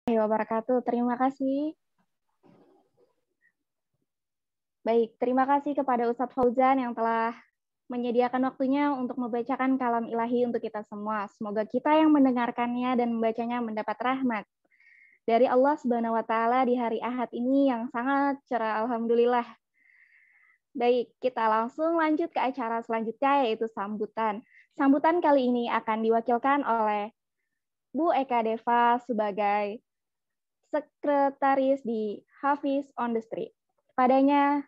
Wabarakatuh. Terima kasih. Baik, terima kasih kepada Ustadz Fauzan yang telah menyediakan waktunya untuk membacakan kalam ilahi untuk kita semua. Semoga kita yang mendengarkannya dan membacanya mendapat rahmat dari Allah Subhanahu wa taala di hari Ahad ini yang sangat cerah. Alhamdulillah. Baik, kita langsung lanjut ke acara selanjutnya yaitu sambutan. Sambutan kali ini akan diwakilkan oleh Bu Eka Deva sebagai sekretaris di Hafiz on the Street. Padanya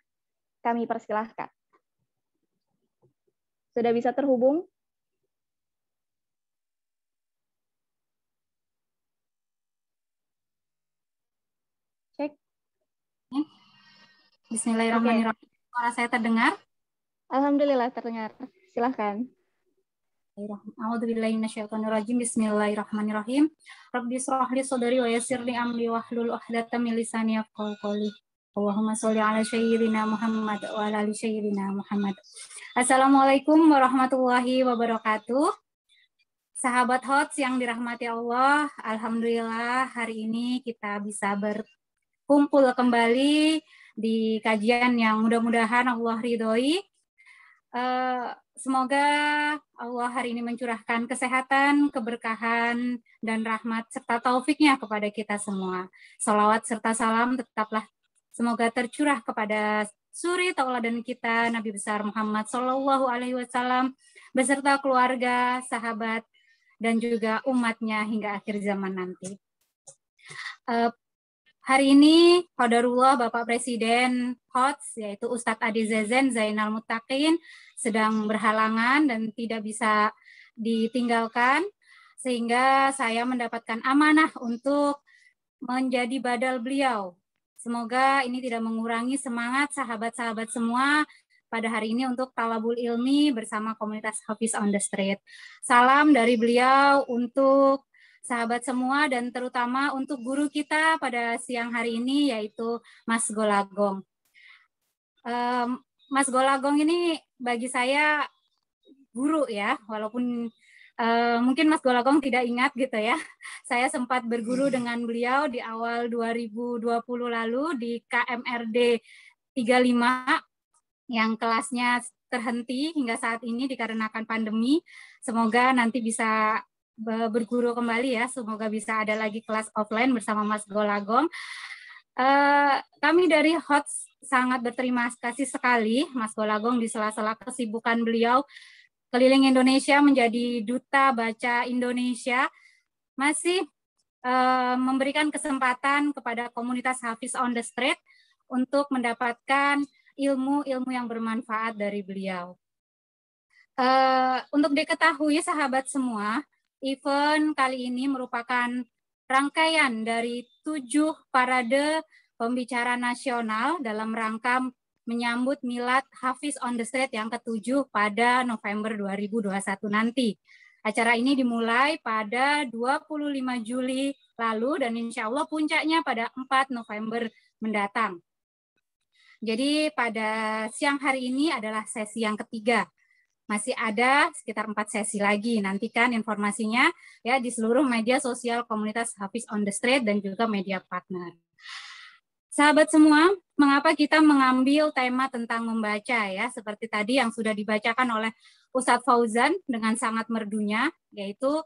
kami persilahkan. Sudah bisa terhubung? Cek. Bismillahirrahmanirrahim. Suara saya terdengar? Alhamdulillah terdengar. Silahkan. A'udzubillahiminasyaitonirrajim. Bismillahirrahmanirrahim. Rabbi shrah li sadri wa yassir li amri wahlul 'uqdatam min lisani yafqahu qawli. Allahumma sholli ala sayyidina Muhammad wa ala ali sayyidina Muhammad. Assalamualaikum warahmatullahi wabarakatuh. Sahabat HOTS yang dirahmati Allah, alhamdulillah hari ini kita bisa berkumpul kembali di kajian yang mudah-mudahan Allah ridhoi. Semoga Allah hari ini mencurahkan kesehatan, keberkahan, dan rahmat serta taufiknya kepada kita semua. Salawat serta salam tetaplah semoga tercurah kepada suri tauladan kita Nabi besar Muhammad Shallallahu Alaihi Wasallam beserta keluarga, sahabat, dan juga umatnya hingga akhir zaman nanti. Hari ini qadarullah Bapak Presiden HOTS yaitu Ustadz Adi Zezen Zainal Muttaqin sedang berhalangan dan tidak bisa ditinggalkan, sehingga saya mendapatkan amanah untuk menjadi badal beliau. Semoga ini tidak mengurangi semangat sahabat-sahabat semua pada hari ini untuk talabul ilmi bersama komunitas Hafiz on the Street. Salam dari beliau untuk sahabat semua dan terutama untuk guru kita pada siang hari ini yaitu Mas Golagong. Mas Golagong ini bagi saya guru ya, walaupun mungkin Mas Golagong tidak ingat gitu ya. Saya sempat berguru dengan beliau di awal 2020 lalu di KMRD 35 yang kelasnya terhenti hingga saat ini dikarenakan pandemi. Semoga nanti bisa berguru kembali ya, semoga bisa ada lagi kelas offline bersama Mas Golagong. Kami dari HOTS sangat berterima kasih sekali Mas Golagong di sela-sela kesibukan beliau keliling Indonesia menjadi duta baca Indonesia masih memberikan kesempatan kepada komunitas Hafiz on the Street untuk mendapatkan ilmu-ilmu yang bermanfaat dari beliau. Untuk diketahui sahabat semua, event kali ini merupakan rangkaian dari 7 parade pembicara nasional dalam rangka menyambut Milad Hafiz on the Street yang ke-7 pada November 2021 nanti. Acara ini dimulai pada 25 Juli lalu dan insya Allah puncaknya pada 4 November mendatang. Jadi pada siang hari ini adalah sesi yang ketiga. Masih ada sekitar 4 sesi lagi. Nantikan informasinya ya di seluruh media sosial komunitas Hafiz on the Street dan juga media partner. Sahabat semua, mengapa kita mengambil tema tentang membaca ya, seperti tadi yang sudah dibacakan oleh Ustadz Fauzan dengan sangat merdunya, yaitu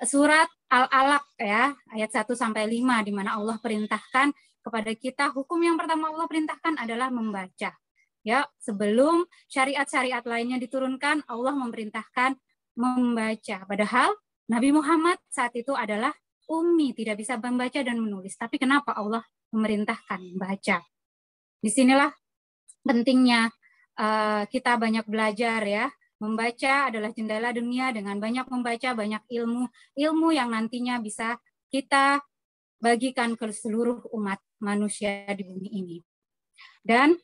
surat Al-Alaq ya, ayat 1-5 di mana Allah perintahkan kepada kita, hukum yang pertama Allah perintahkan adalah membaca. Ya, sebelum syariat-syariat lainnya diturunkan, Allah memerintahkan membaca. Padahal Nabi Muhammad saat itu adalah ummi, tidak bisa membaca dan menulis. Tapi kenapa Allah memerintahkan membaca? Disinilah pentingnya kita banyak belajar ya. Membaca adalah jendela dunia, dengan banyak membaca, banyak ilmu yang nantinya bisa kita bagikan ke seluruh umat manusia di bumi ini. Dan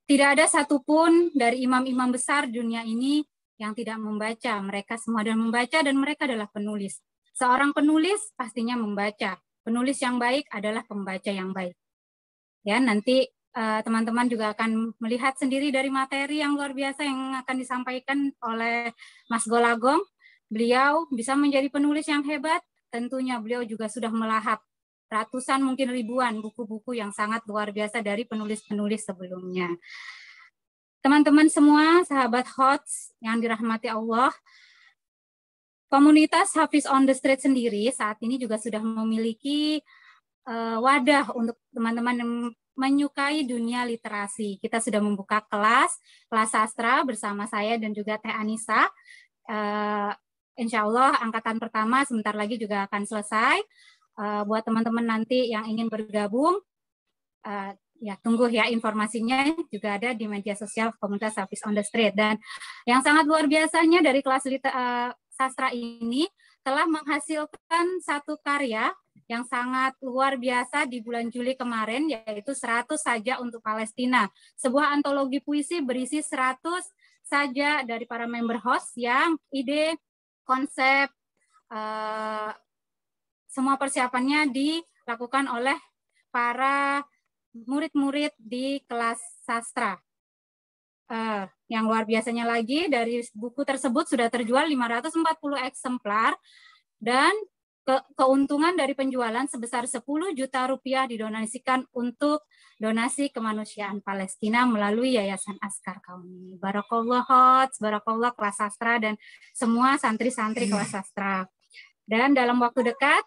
tidak ada satupun dari imam-imam besar dunia ini yang tidak membaca. Mereka semua adalah membaca dan mereka adalah penulis. Seorang penulis pastinya membaca. Penulis yang baik adalah pembaca yang baik. Ya, nanti teman-teman juga akan melihat sendiri dari materi yang luar biasa yang akan disampaikan oleh Mas Golagong. Beliau bisa menjadi penulis yang hebat tentunya beliau juga sudah melahap ratusan mungkin ribuan buku-buku yang sangat luar biasa dari penulis-penulis sebelumnya. Teman-teman semua, sahabat HOTS yang dirahmati Allah, komunitas Hafiz on the Street sendiri saat ini juga sudah memiliki wadah untuk teman-teman yang menyukai dunia literasi. Kita sudah membuka kelas sastra bersama saya dan juga Teh Anissa. Insya Allah angkatan pertama sebentar lagi juga akan selesai. Buat teman-teman nanti yang ingin bergabung, ya tunggu ya informasinya juga ada di media sosial komunitas Hafiz on the Street. Dan yang sangat luar biasanya dari kelas sastra ini telah menghasilkan satu karya yang sangat luar biasa di bulan Juli kemarin, yaitu 100 saja untuk Palestina. Sebuah antologi puisi berisi 100 saja dari para member host yang ide, konsep, semua persiapannya dilakukan oleh para murid-murid di kelas sastra. Yang luar biasanya lagi, dari buku tersebut sudah terjual 540 eksemplar, dan keuntungan dari penjualan sebesar 10 juta rupiah didonasikan untuk donasi kemanusiaan Palestina melalui Yayasan Askar Kauni. Barakallah HOTS, barakallah kelas sastra dan semua santri-santri kelas sastra. Dan dalam waktu dekat,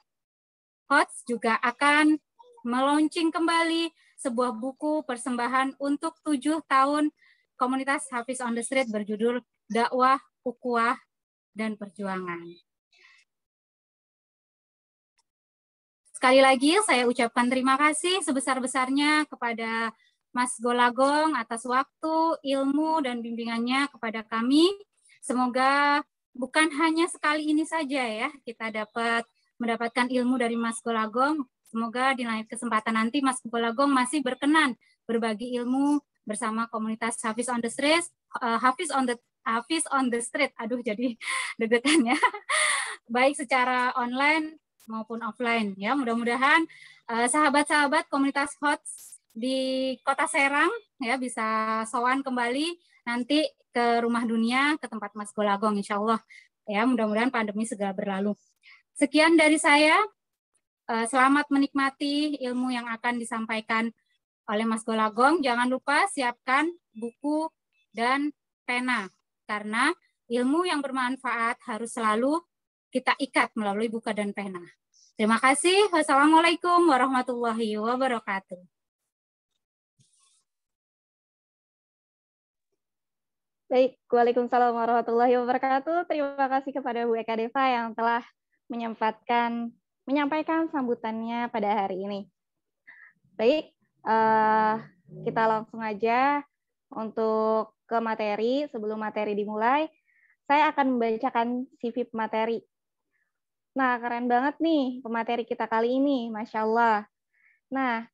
HOTS juga akan meluncing kembali sebuah buku persembahan untuk 7 tahun komunitas Hafiz on the Street berjudul Dakwah, Ukhuwah, dan Perjuangan. Sekali lagi saya ucapkan terima kasih sebesar-besarnya kepada Mas Golagong atas waktu, ilmu, dan bimbingannya kepada kami. Semoga bukan hanya sekali ini saja ya kita dapat mendapatkan ilmu dari Mas Golagong. Semoga di lain kesempatan nanti Mas Golagong masih berkenan berbagi ilmu bersama komunitas Hafiz on the Street, Hafiz on the Street. Aduh, jadi deg-degan ya. Baik secara online maupun offline ya. Mudah-mudahan sahabat-sahabat komunitas HOTS di Kota Serang ya bisa sowan kembali nanti ke Rumah Dunia, ke tempat Mas Golagong insya Allah ya. Mudah-mudahan pandemi segera berlalu. Sekian dari saya. Selamat menikmati ilmu yang akan disampaikan oleh Mas Golagong. Jangan lupa siapkan buku dan pena, karena ilmu yang bermanfaat harus selalu kita ikat melalui buku dan pena. Terima kasih. Wassalamualaikum warahmatullahi wabarakatuh. Baik, Waalaikumsalam warahmatullahi wabarakatuh. Terima kasih kepada Bu Eka Deva yang telah menyampaikan sambutannya pada hari ini. Baik, kita langsung aja untuk ke materi. Sebelum materi dimulai, saya akan membacakan CV pemateri. Nah, keren banget nih pemateri kita kali ini, Masya Allah. Nah,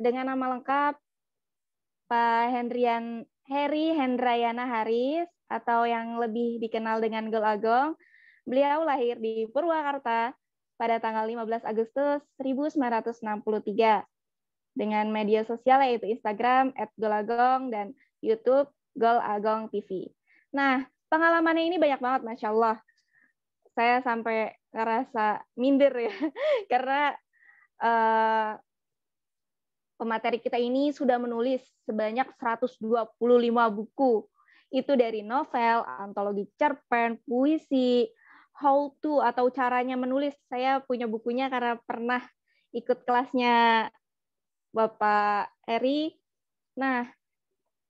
dengan nama lengkap Pak Heri Hendrayana Haris, atau yang lebih dikenal dengan Golagong. Beliau lahir di Purwakarta pada tanggal 15 Agustus 1963 dengan media sosial yaitu Instagram @golagong dan YouTube Golagong TV. Nah, pengalamannya ini banyak banget, Masya Allah. Saya sampai ngerasa minder ya, karena pemateri kita ini sudah menulis sebanyak 125 buku. Itu dari novel, antologi cerpen, puisi, how to atau caranya menulis. Saya punya bukunya karena pernah ikut kelasnya Bapak Eri. Nah,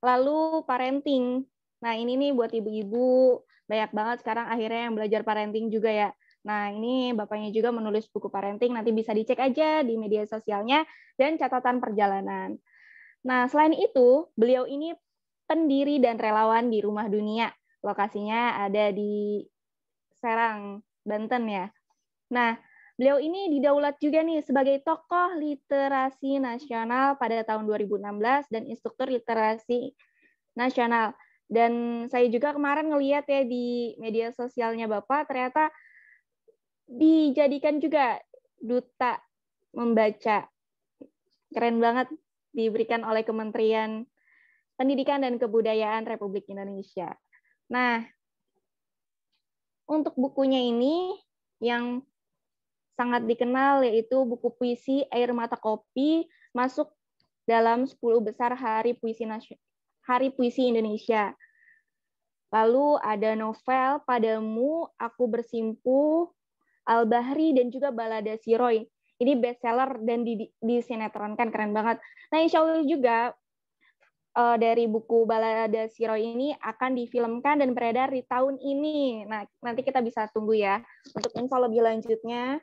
lalu parenting. Nah, ini nih buat ibu-ibu, banyak banget sekarang akhirnya yang belajar parenting juga ya. Nah, ini bapaknya juga menulis buku parenting, nanti bisa dicek aja di media sosialnya dan catatan perjalanan. Nah, selain itu, beliau ini pendiri dan relawan di Rumah Dunia. Lokasinya ada di Serang, Banten ya. Nah, beliau ini didaulat juga nih sebagai tokoh literasi nasional pada tahun 2016 dan instruktur literasi nasional. Dan saya juga kemarin ngelihat ya di media sosialnya Bapak, ternyata dijadikan juga duta membaca. Keren banget, diberikan oleh Kementerian Pendidikan dan Kebudayaan Republik Indonesia. Nah, untuk bukunya ini yang sangat dikenal, yaitu buku puisi Air Mata Kopi masuk dalam 10 besar Hari Puisi Indonesia. Lalu ada novel Padamu, Aku Bersimpuh, Al-Bahri, dan juga Balada Siroy. Ini bestseller dan disinetronkan, keren banget. Nah, insya Allah juga dari buku Balada Siroy ini akan difilmkan dan beredar di tahun ini. Nah, nanti kita bisa tunggu ya untuk info lebih lanjutnya.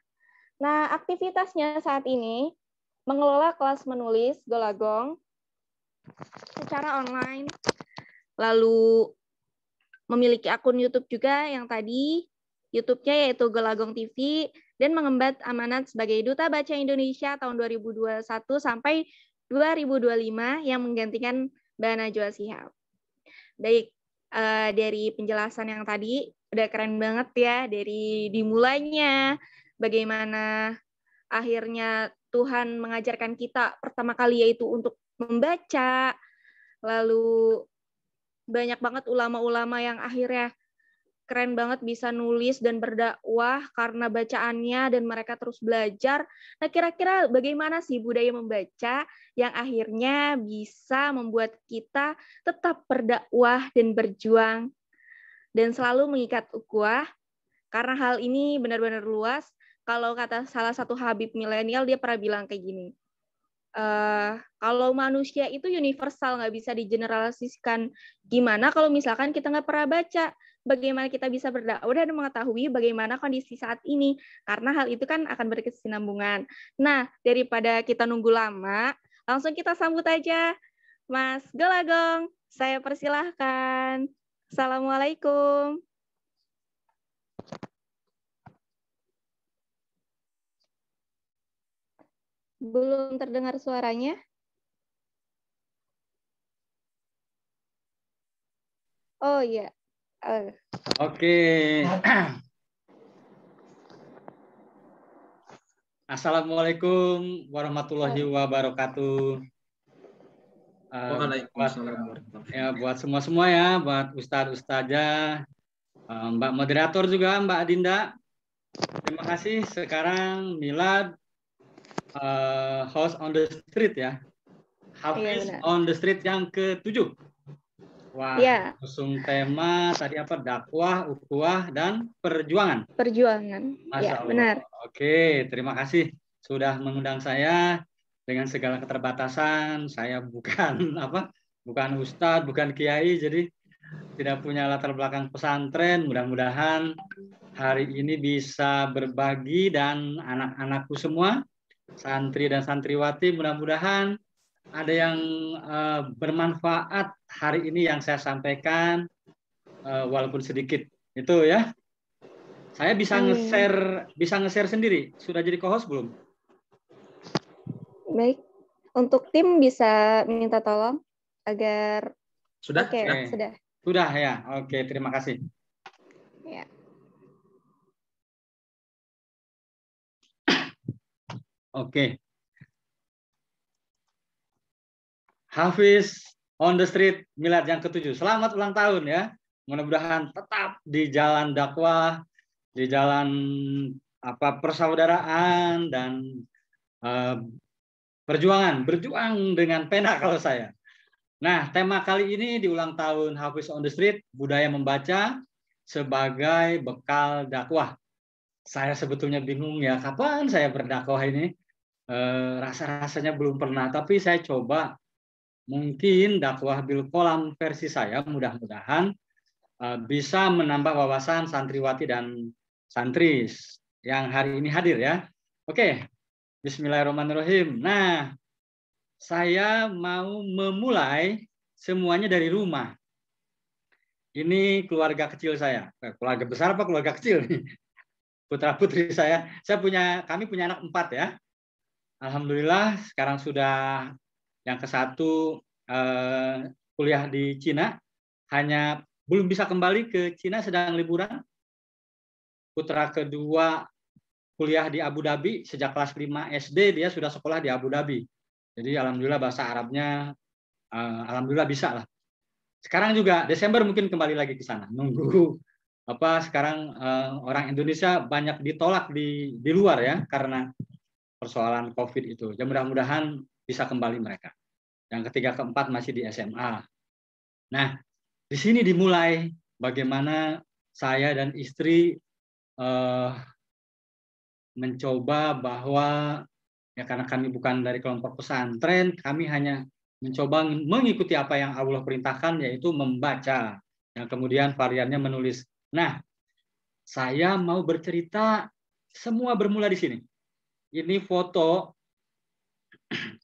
Nah, aktivitasnya saat ini mengelola kelas menulis Golagong secara online, lalu memiliki akun YouTube juga yang tadi YouTube-nya yaitu Golagong TV, dan mengemban amanat sebagai Duta Baca Indonesia tahun 2021 sampai 2025 yang menggantikan Mbak Najwa Shihab. Baik, dari penjelasan yang tadi udah keren banget ya, dari dimulainya bagaimana akhirnya Tuhan mengajarkan kita pertama kali yaitu untuk membaca, lalu banyak banget ulama-ulama yang akhirnya keren banget bisa nulis dan berdakwah karena bacaannya dan mereka terus belajar. Nah, kira-kira bagaimana sih budaya membaca yang akhirnya bisa membuat kita tetap berdakwah dan berjuang dan selalu mengikat ukhuwah? Karena hal ini benar-benar luas. Kalau kata salah satu Habib milenial, dia pernah bilang kayak gini, kalau manusia itu universal, nggak bisa digeneralisasikan. Gimana kalau misalkan kita nggak pernah baca? Bagaimana kita bisa berdakwah dan mengetahui bagaimana kondisi saat ini? Karena hal itu kan akan berkesinambungan. Nah, daripada kita nunggu lama, langsung kita sambut aja Mas Golagong. Saya persilahkan. Assalamualaikum. Belum terdengar suaranya? Oh iya. Oke. Assalamualaikum warahmatullahi wabarakatuh. Buat semua ya, buat Ustadz Ustazah, Mbak moderator juga, Mbak Dinda. Terima kasih. Sekarang Milad House on the Street ya. Hafiz on the Street yang ke-7. Wah, usung tema tadi apa? Dakwah, ukhuwah, dan perjuangan. Perjuangan. Masya Allah. Benar. Oke, terima kasih sudah mengundang saya. Dengan segala keterbatasan, saya bukan bukan ustadz, bukan kiai, jadi tidak punya latar belakang pesantren. Mudah-mudahan hari ini bisa berbagi dan anak-anakku semua, santri dan santriwati, mudah-mudahan ada yang bermanfaat hari ini yang saya sampaikan, walaupun sedikit. Itu ya. Saya bisa nge-share sendiri. Sudah jadi co-host belum? Baik. Untuk tim bisa minta tolong agar sudah. Oke, sudah. Sudah ya. Oke, terima kasih. Ya. Oke. Hafiz on the Street Milad yang ke-7. Selamat ulang tahun ya. Mudah-mudahan tetap di jalan dakwah, di jalan persaudaraan dan berjuang dengan pena kalau saya. Nah, tema kali ini di ulang tahun Hafiz on the Street, budaya membaca sebagai bekal dakwah. Saya sebetulnya bingung ya, kapan saya berdakwah ini? Rasa-rasanya belum pernah, tapi saya coba. Mungkin dakwah bil kolam versi saya, mudah-mudahan bisa menambah wawasan santriwati dan santri yang hari ini hadir ya. Oke. Bismillahirrahmanirrahim. Nah, saya mau memulai semuanya dari rumah. Ini keluarga kecil saya. Keluarga besar apa keluarga kecil nih? Putra-putri saya. Kami punya anak 4 ya. Alhamdulillah sekarang sudah yang ke-1 kuliah di Cina. Hanya belum bisa kembali ke Cina, sedang liburan. Putra kedua kuliah di Abu Dhabi, sejak kelas 5 SD dia sudah sekolah di Abu Dhabi. Jadi alhamdulillah bahasa Arabnya alhamdulillah bisa lah. Sekarang juga Desember mungkin kembali lagi ke sana. Nunggu sekarang orang Indonesia banyak ditolak di luar ya karena persoalan COVID itu. Ya mudah-mudahan bisa kembali mereka. Yang ketiga, keempat masih di SMA. Nah, di sini dimulai bagaimana saya dan istri mencoba bahwa ya karena kami bukan dari kelompok pesantren, kami hanya mencoba mengikuti apa yang Allah perintahkan, yaitu membaca. Yang kemudian variannya menulis. Nah, saya mau bercerita, semua bermula di sini. Ini foto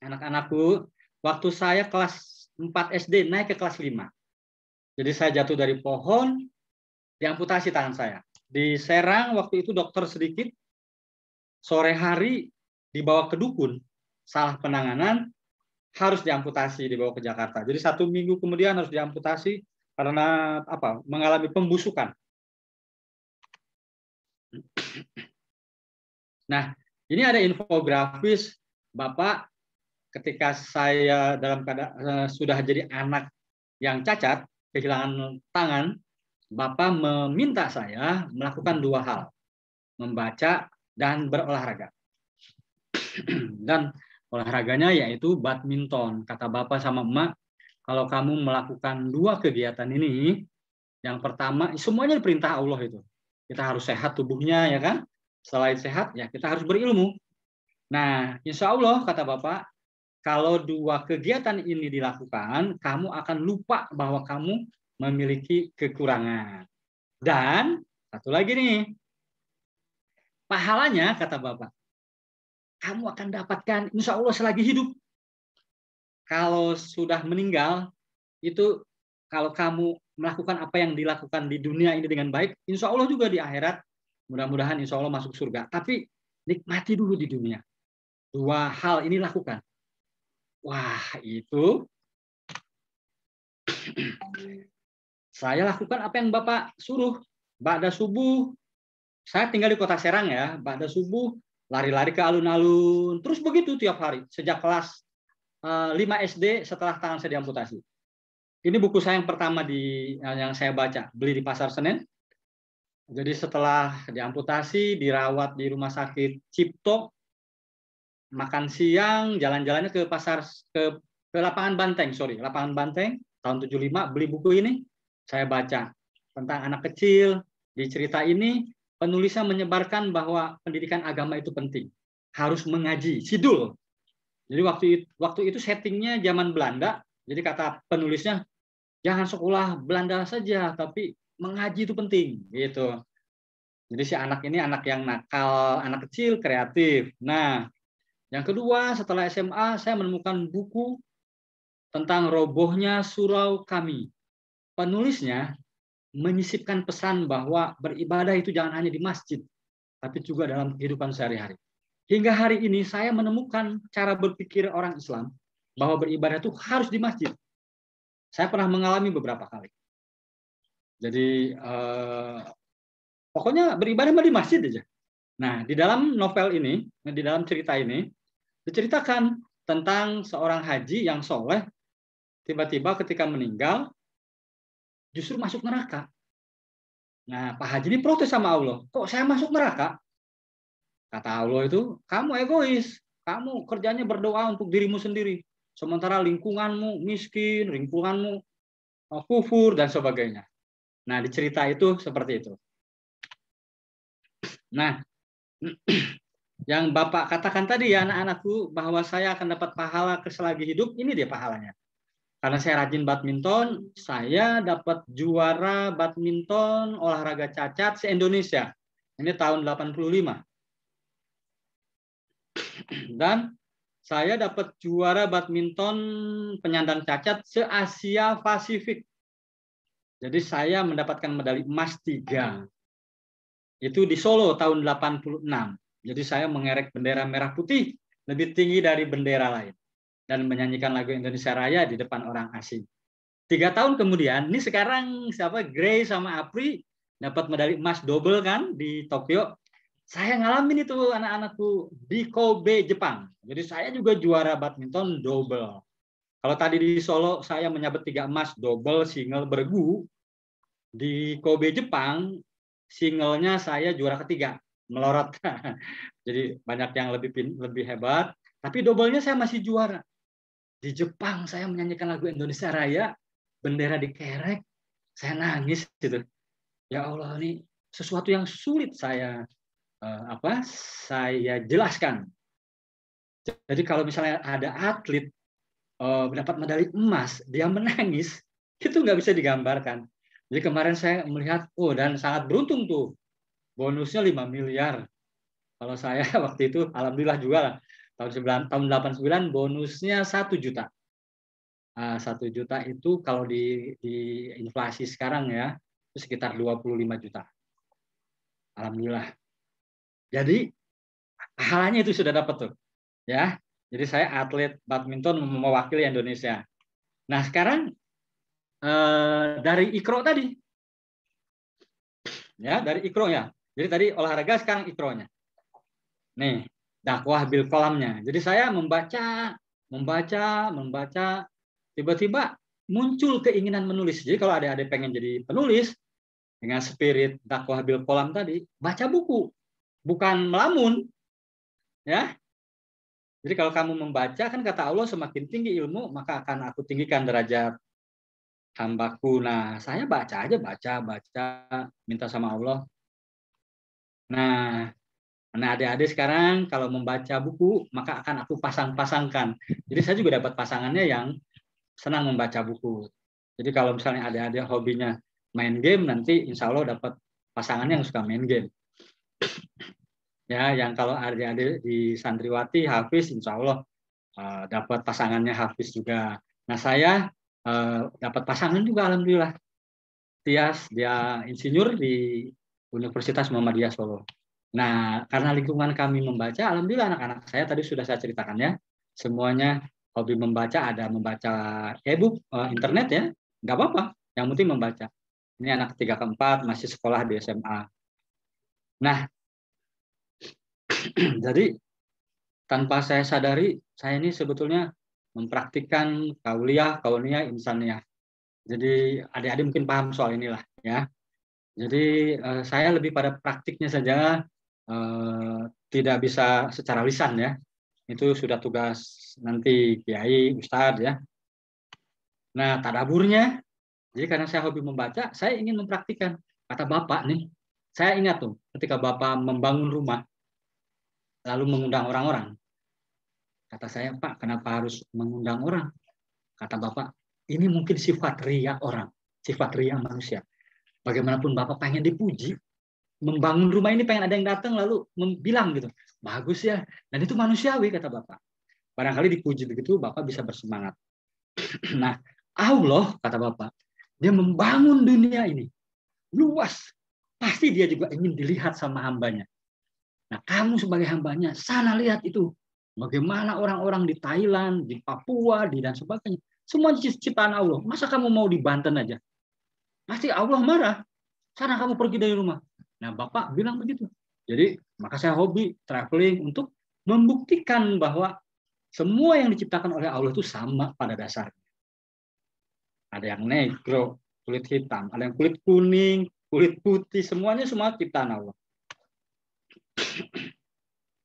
anak-anakku waktu saya kelas 4 SD naik ke kelas 5. Jadi saya jatuh dari pohon, diamputasi tangan saya. Di Serang waktu itu dokter sedikit, sore hari dibawa ke dukun, salah penanganan, harus diamputasi, dibawa ke Jakarta. Jadi 1 minggu kemudian harus diamputasi karena mengalami pembusukan. Nah, ini ada infografis Bapak ketika saya dalam keadaan sudah jadi anak yang cacat, kehilangan tangan, Bapak meminta saya melakukan 2 hal, membaca dan berolahraga. Dan olahraganya yaitu badminton. Kata Bapak sama Emak, kalau kamu melakukan 2 kegiatan ini, yang pertama, semuanya perintah Allah itu. Kita harus sehat tubuhnya, ya kan? Selain sehat, ya kita harus berilmu. Nah, insya Allah, kata Bapak, kalau 2 kegiatan ini dilakukan, kamu akan lupa bahwa kamu memiliki kekurangan. Dan satu lagi nih, pahalanya, kata Bapak, kamu akan dapatkan insya Allah selagi hidup. Kalau sudah meninggal, itu kalau kamu melakukan apa yang dilakukan di dunia ini dengan baik, insya Allah juga di akhirat, mudah-mudahan insya Allah masuk surga. Tapi nikmati dulu di dunia. 2 hal ini lakukan. Wah, itu saya lakukan apa yang Bapak suruh. Ba'da subuh, saya tinggal di kota Serang ya, ba'da subuh, lari-lari ke alun-alun. Terus begitu tiap hari, sejak kelas 5 SD setelah tangan saya diamputasi. Ini buku saya yang pertama yang saya baca, beli di Pasar Senen. Jadi setelah diamputasi, dirawat di rumah sakit Cipto, makan siang, jalan-jalannya ke lapangan Banteng, lapangan Banteng, tahun 75, beli buku ini, saya baca tentang anak kecil. Di cerita ini, penulisnya menyebarkan bahwa pendidikan agama itu penting, harus mengaji, sidul. Jadi waktu itu settingnya zaman Belanda, jadi kata penulisnya, jangan sekolah Belanda saja, tapi mengaji itu penting, gitu. Jadi si anak ini anak yang nakal, anak kecil, kreatif. Nah, yang kedua, setelah SMA, saya menemukan buku tentang robohnya surau kami. Penulisnya menyisipkan pesan bahwa beribadah itu jangan hanya di masjid, tapi juga dalam kehidupan sehari-hari. Hingga hari ini saya menemukan cara berpikir orang Islam bahwa beribadah itu harus di masjid. Saya pernah mengalami beberapa kali. Jadi pokoknya beribadah di masjid aja. Nah, di dalam novel ini, di dalam cerita ini, diceritakan tentang seorang haji yang soleh, tiba-tiba ketika meninggal, justru masuk neraka. Nah, Pak Haji ini protes sama Allah. Kok saya masuk neraka? Kata Allah itu, kamu egois. Kamu kerjanya berdoa untuk dirimu sendiri. Sementara lingkunganmu miskin, lingkunganmu kufur, dan sebagainya. Nah, di cerita itu seperti itu. Nah, yang Bapak katakan tadi ya anak-anakku, bahwa saya akan dapat pahala selagi hidup, ini dia pahalanya. Karena saya rajin badminton, saya dapat juara badminton olahraga cacat se-Indonesia. Ini tahun 85. Dan saya dapat juara badminton penyandang cacat se-Asia Pasifik. Jadi saya mendapatkan medali emas 3. Itu di Solo tahun 86. Jadi saya mengerek bendera merah putih lebih tinggi dari bendera lain. Dan menyanyikan lagu Indonesia Raya di depan orang asing. 3 tahun kemudian, ini sekarang Gray sama Apri dapat medali emas double kan di Tokyo. Saya ngalamin itu anak-anakku di Kobe, Jepang. Jadi saya juga juara badminton double. Kalau tadi di Solo saya menyabet 3 emas double, single, bergu. Di Kobe, Jepang singlenya saya juara ketiga, melorot. Jadi banyak yang lebih hebat, tapi doublenya saya masih juara. Di Jepang saya menyanyikan lagu Indonesia Raya, bendera dikerek, saya nangis gitu. Ya Allah, ini sesuatu yang sulit saya saya jelaskan. Jadi kalau misalnya ada atlet mendapat medali emas, dia menangis, itu nggak bisa digambarkan. Jadi kemarin saya melihat, dan sangat beruntung tuh, bonusnya 5 miliar. Kalau saya waktu itu, alhamdulillah juga lah, tahun 89 bonusnya 1 juta. 1 juta itu kalau di inflasi sekarang ya, itu sekitar 25 juta. Alhamdulillah. Jadi pahalanya itu sudah dapat tuh, ya. Jadi saya atlet badminton mewakili Indonesia. Nah sekarang dari ikro tadi, ya dari ikro ya. Jadi tadi olahraga, sekarang ikronya. Nih dakwah bil kolamnya. Jadi saya membaca, tiba-tiba muncul keinginan menulis. Jadi kalau ada pengen jadi penulis dengan spirit dakwah bil kolam tadi, baca buku, bukan melamun, ya. Jadi kalau kamu membaca, kan kata Allah, semakin tinggi ilmu, maka akan aku tinggikan derajat hambaku. Nah, saya baca aja, baca, minta sama Allah. Nah, adik-adik sekarang kalau membaca buku, maka akan aku pasang-pasangkan. Jadi saya juga dapat pasangannya yang senang membaca buku. Jadi kalau misalnya adik-adik hobinya main game, nanti insya Allah dapat pasangannya yang suka main game. Ya, yang kalau adik-adik di santriwati Hafiz, insya Allah dapat pasangannya Hafiz juga. Nah, saya dapat pasangan juga, alhamdulillah. Tias, dia insinyur di Universitas Muhammadiyah Solo. Nah, karena lingkungan kami membaca, alhamdulillah anak-anak saya tadi sudah saya ceritakan ya, semuanya hobi membaca, ada membaca e-book, internet ya, nggak apa-apa, yang penting membaca. Ini anak ketiga keempat, masih sekolah di SMA. Nah, jadi tanpa saya sadari, saya ini sebetulnya mempraktikkan kauliyah, insaniyah. Jadi adik-adik mungkin paham soal inilah ya. Jadi saya lebih pada praktiknya saja, tidak bisa secara lisan ya. Itu sudah tugas nanti kiai, ustadz ya. Nah, tadaburnya, jadi karena saya hobi membaca, saya ingin mempraktikkan. Kata Bapak nih, saya ingat tuh ketika Bapak membangun rumah, lalu mengundang orang-orang. Kata saya, Pak, kenapa harus mengundang orang? Kata Bapak, ini mungkin sifat ria orang, sifat ria manusia. Bagaimanapun Bapak pengen dipuji, membangun rumah ini pengen ada yang datang lalu bilang gitu, bagus ya. Dan itu manusiawi, kata Bapak. Barangkali dipuji begitu, Bapak bisa bersemangat. Nah, Allah, kata Bapak, dia membangun dunia ini luas. Pasti dia juga ingin dilihat sama hambanya. Nah, kamu sebagai hambanya, sana lihat itu. Bagaimana orang-orang di Thailand, di Papua, dan sebagainya. Semua ciptaan Allah. Masa kamu mau di Banten aja? Pasti Allah marah. Sana kamu pergi dari rumah. Nah, Bapak bilang begitu. Jadi, maka saya hobi traveling untuk membuktikan bahwa semua yang diciptakan oleh Allah itu sama pada dasarnya. Ada yang negro, kulit hitam. Ada yang kulit kuning, kulit putih. Semuanya semua ciptaan Allah.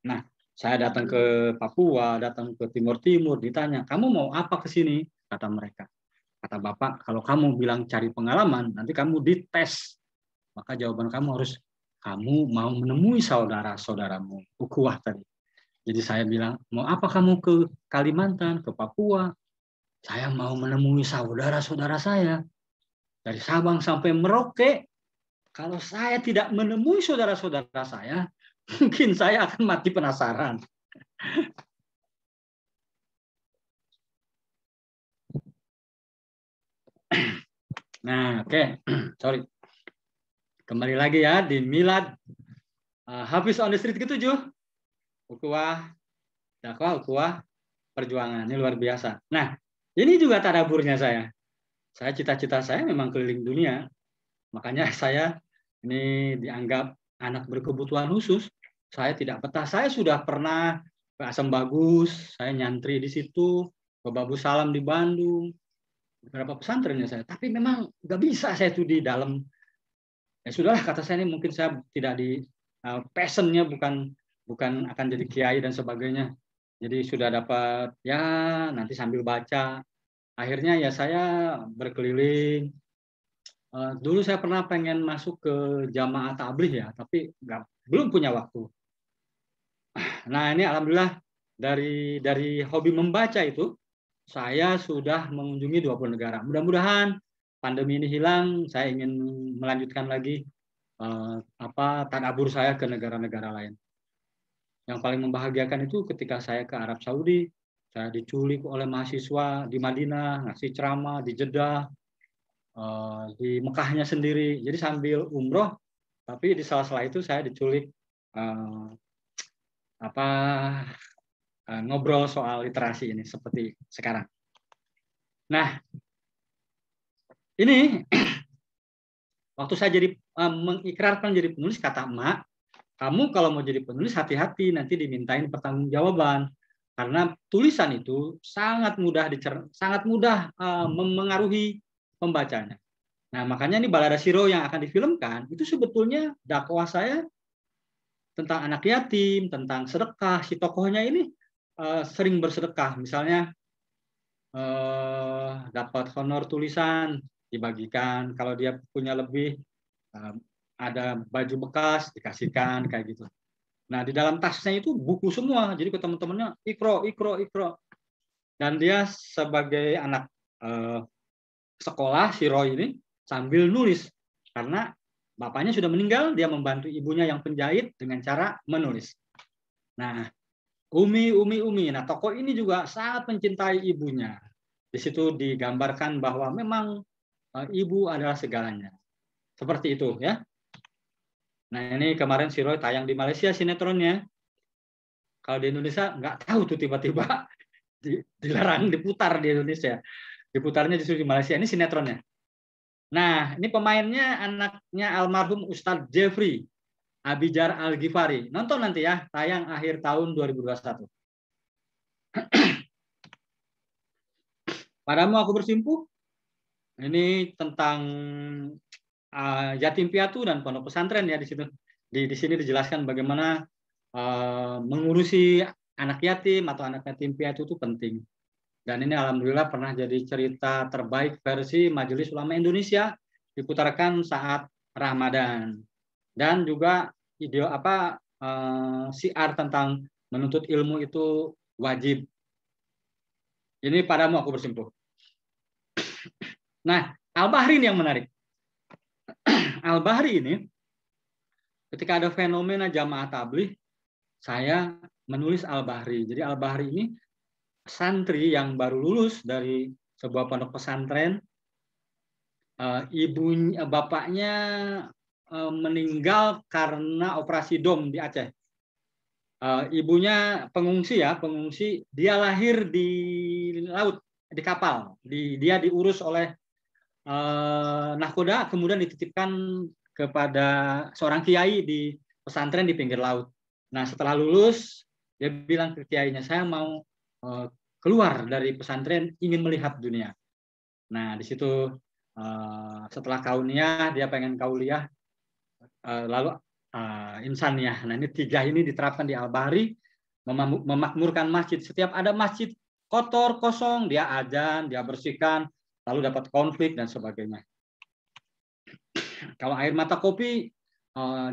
Nah, saya datang ke Papua, datang ke Timur Timur, ditanya, kamu mau apa ke sini? Kata mereka. Kata Bapak, kalau kamu bilang cari pengalaman, nanti kamu dites. Maka jawaban kamu harus, kamu mau menemui saudara-saudaramu. Ukhuwah tadi. Jadi saya bilang, mau apa kamu ke Kalimantan, ke Papua? Saya mau menemui saudara-saudara saya. Dari Sabang sampai Merauke. Kalau saya tidak menemui saudara-saudara saya, mungkin saya akan mati penasaran. Nah, oke. Sorry. Kembali lagi ya di Milad Hafiz on the Street ke-7. Ukhuwah, dakwah, ukhuwah, perjuangan. Ini luar biasa. Nah, ini juga tadaburnya saya. Saya cita-cita saya memang keliling dunia. Makanya saya ini dianggap anak berkebutuhan khusus. Saya tidak betah. Saya sudah pernah ke Asam Bagus, saya nyantri di situ, ke Babu Salam di Bandung, beberapa pesantrennya saya. Tapi memang nggak bisa saya itu di dalam Ya sudahlah, kata saya, ini mungkin saya tidak di passionnya bukan akan jadi kiai dan sebagainya. Jadi sudah dapat ya nanti sambil baca. Akhirnya ya saya berkeliling. Dulu saya pernah pengen masuk ke jamaah tabligh ya, tapi belum punya waktu. Nah ini alhamdulillah dari hobi membaca itu saya sudah mengunjungi 20 negara. Mudah-mudahan pandemi ini hilang, saya ingin melanjutkan lagi tadabur saya ke negara-negara lain. Yang paling membahagiakan itu ketika saya ke Arab Saudi, saya diculik oleh mahasiswa di Madinah, ngasih ceramah di Jeddah, di Mekahnya sendiri. Jadi sambil umroh, tapi di sela-sela itu saya diculik ngobrol soal literasi ini seperti sekarang. Nah, ini waktu saya jadi mengikrarkan jadi penulis, kata emak, kamu kalau mau jadi penulis hati-hati, nanti dimintain pertanggungjawaban. Karena tulisan itu sangat mudah memengaruhi pembacanya. Nah, makanya ini Balada Siro yang akan difilmkan, itu sebetulnya dakwah saya tentang anak yatim, tentang sedekah. Si tokohnya ini sering bersedekah. Misalnya dapat honor tulisan, dibagikan. Kalau dia punya lebih, ada baju bekas, dikasihkan, kayak gitu. Nah, di dalam tasnya itu buku semua. Jadi ke teman-temannya, ikro. Dan dia sebagai anak sekolah, si Roy ini, sambil nulis. Karena bapaknya sudah meninggal, dia membantu ibunya yang penjahit dengan cara menulis. Nah, Umi. Nah, tokoh ini juga sangat mencintai ibunya. Di situ digambarkan bahwa memang ibu adalah segalanya. Seperti itu, ya. Nah, ini kemarin si Roy tayang di Malaysia sinetronnya. Kalau di Indonesia nggak tahu tuh, tiba-tiba dilarang diputar di Indonesia. Diputarnya justru di Malaysia. Ini sinetronnya. Nah, ini pemainnya anaknya almarhum Ustadz Jeffrey Abijar Al-Ghifari. Nonton nanti ya, tayang akhir tahun 2021. Padamu Aku Bersimpuh. Ini tentang yatim piatu dan pondok pesantren ya di situ. Di sini dijelaskan bagaimana mengurusi anak yatim atau anak yatim piatu itu penting. Dan ini alhamdulillah pernah jadi cerita terbaik versi Majelis Ulama Indonesia, diputarkan saat Ramadan. Dan juga syiar tentang menuntut ilmu itu wajib. Ini Padamu Aku Bersimpuh. Nah, Al-Bahri ini yang menarik. Al-Bahri ini, ketika ada fenomena jamaah tabligh, saya menulis Al-Bahri. Jadi Al-Bahri ini santri yang baru lulus dari sebuah pondok pesantren, bapaknya meninggal karena operasi DOM di Aceh. Ibunya pengungsi. Dia lahir di laut, di kapal. Dia diurus oleh nahkoda, kemudian dititipkan kepada seorang kiai di pesantren di pinggir laut. Nah, setelah lulus, dia bilang ke kiainya, saya mau keluar dari pesantren, ingin melihat dunia. Nah, di situ setelah kauniyah, dia pengen kauliah, lalu insaniyah. Nah, ini 3 ini diterapkan di Al-Bahri, memakmurkan masjid. Setiap ada masjid kotor, kosong, dia azan, dia bersihkan, lalu dapat konflik dan sebagainya. Kalau air mata kopi,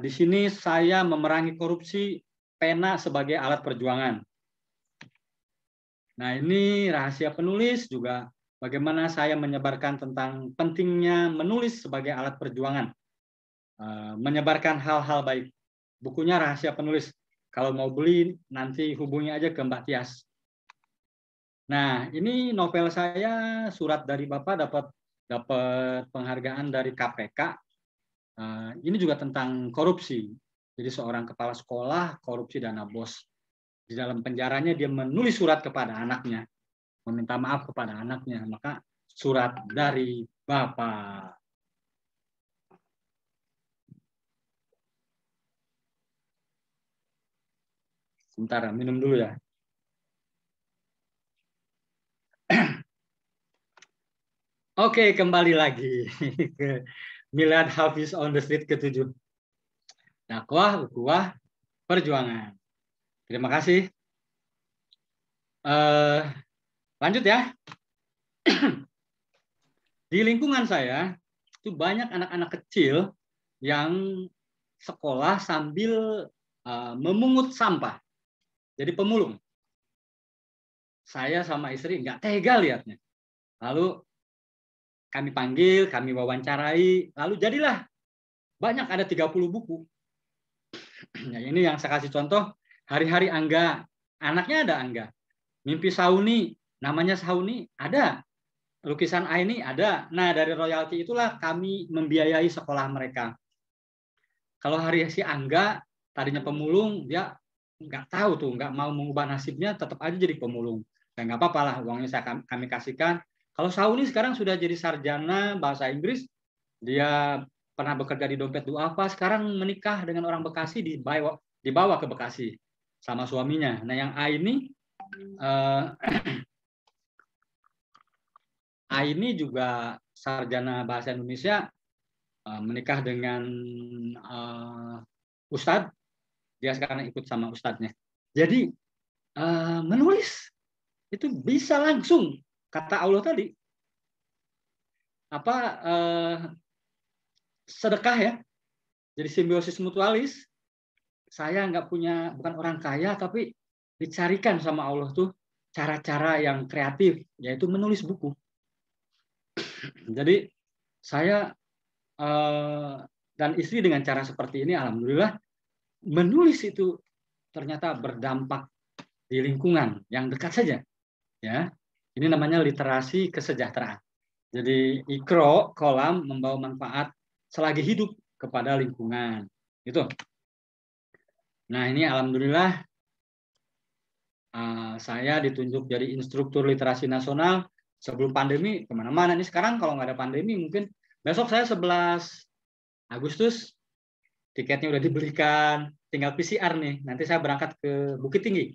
di sini saya memerangi korupsi, pena sebagai alat perjuangan. Nah, ini rahasia penulis juga bagaimana saya menyebarkan tentang pentingnya menulis sebagai alat perjuangan, menyebarkan hal-hal baik. Bukunya Rahasia Penulis. Kalau mau beli nanti hubungi aja ke Mbak Tias. Nah, ini novel saya, Surat dari Bapak, dapat penghargaan dari KPK. Ini juga tentang korupsi. Jadi seorang kepala sekolah korupsi dana BOS. Di dalam penjaranya dia menulis surat kepada anaknya, meminta maaf kepada anaknya. Maka Surat dari Bapak. Sebentar, minum dulu ya. Oke, kembali lagi ke Milad Hafiz on the Street ke-7. Dakwah, ukhuwah, perjuangan. Terima kasih. Lanjut ya. Di lingkungan saya itu banyak anak-anak kecil yang sekolah sambil memungut sampah. Jadi pemulung. Saya sama istri nggak tega lihatnya. Lalu kami panggil, kami wawancarai, lalu jadilah banyak, ada 30 buku. Nah, ini yang saya kasih contoh, Hari-hari Angga, anaknya ada Angga. Mimpi Sauni, namanya Sauni, ada. Lukisan Aini ada. Nah, dari royalti itulah kami membiayai sekolah mereka. Kalau hari si Angga, tadinya pemulung, dia nggak tahu tuh, nggak mau mengubah nasibnya, tetap aja jadi pemulung. Dan nggak apa-apa lah, uangnya kami kasihkan. Kalau Sauni sekarang sudah jadi sarjana bahasa Inggris, dia pernah bekerja di Dompet Duafa, sekarang menikah dengan orang Bekasi, dibawa ke Bekasi sama suaminya. Nah, yang Aini juga sarjana bahasa Indonesia, menikah dengan Ustadz, dia sekarang ikut sama Ustadznya. Jadi menulis itu bisa langsung, kata Allah tadi, sedekah ya. Jadi simbiosis mutualis. Saya bukan orang kaya, tapi dicarikan sama Allah tuh cara-cara yang kreatif, yaitu menulis buku. Jadi saya dan istri dengan cara seperti ini, alhamdulillah, menulis itu ternyata berdampak di lingkungan yang dekat saja. Ya, ini namanya literasi kesejahteraan. Jadi ikro, kolam, membawa manfaat selagi hidup kepada lingkungan. Gitu. Nah, ini alhamdulillah saya ditunjuk jadi instruktur literasi nasional sebelum pandemi kemana-mana. Ini sekarang kalau nggak ada pandemi, mungkin besok saya 11 Agustus tiketnya udah dibelikan, tinggal PCR nih. Nanti saya berangkat ke Bukit Tinggi,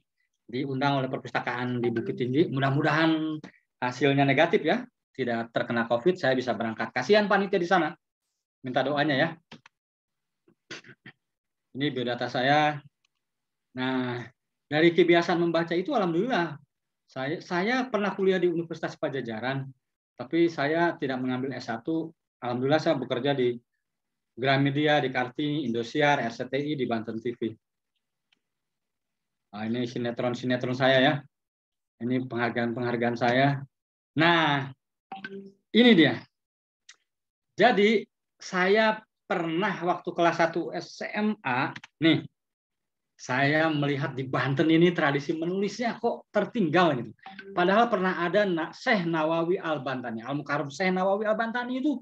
diundang oleh perpustakaan di Bukit Tinggi. Mudah-mudahan hasilnya negatif ya, tidak terkena COVID, saya bisa berangkat. Kasihan panitia di sana, minta doanya ya. Ini biodata saya. Nah, dari kebiasaan membaca itu alhamdulillah, saya pernah kuliah di Universitas Pajajaran, tapi saya tidak mengambil S1. Alhamdulillah saya bekerja di Gramedia, di Kartini, Indosiar, RCTI, di Banten TV. Nah, ini sinetron saya ya. Ini penghargaan saya. Nah, ini dia. Jadi, saya pernah waktu kelas 1 SMA, nih, saya melihat di Banten ini tradisi menulisnya kok tertinggal gitu. Padahal pernah ada Syekh Nawawi Al-Bantani, Al-Mukarram Syekh Nawawi Al-Bantani itu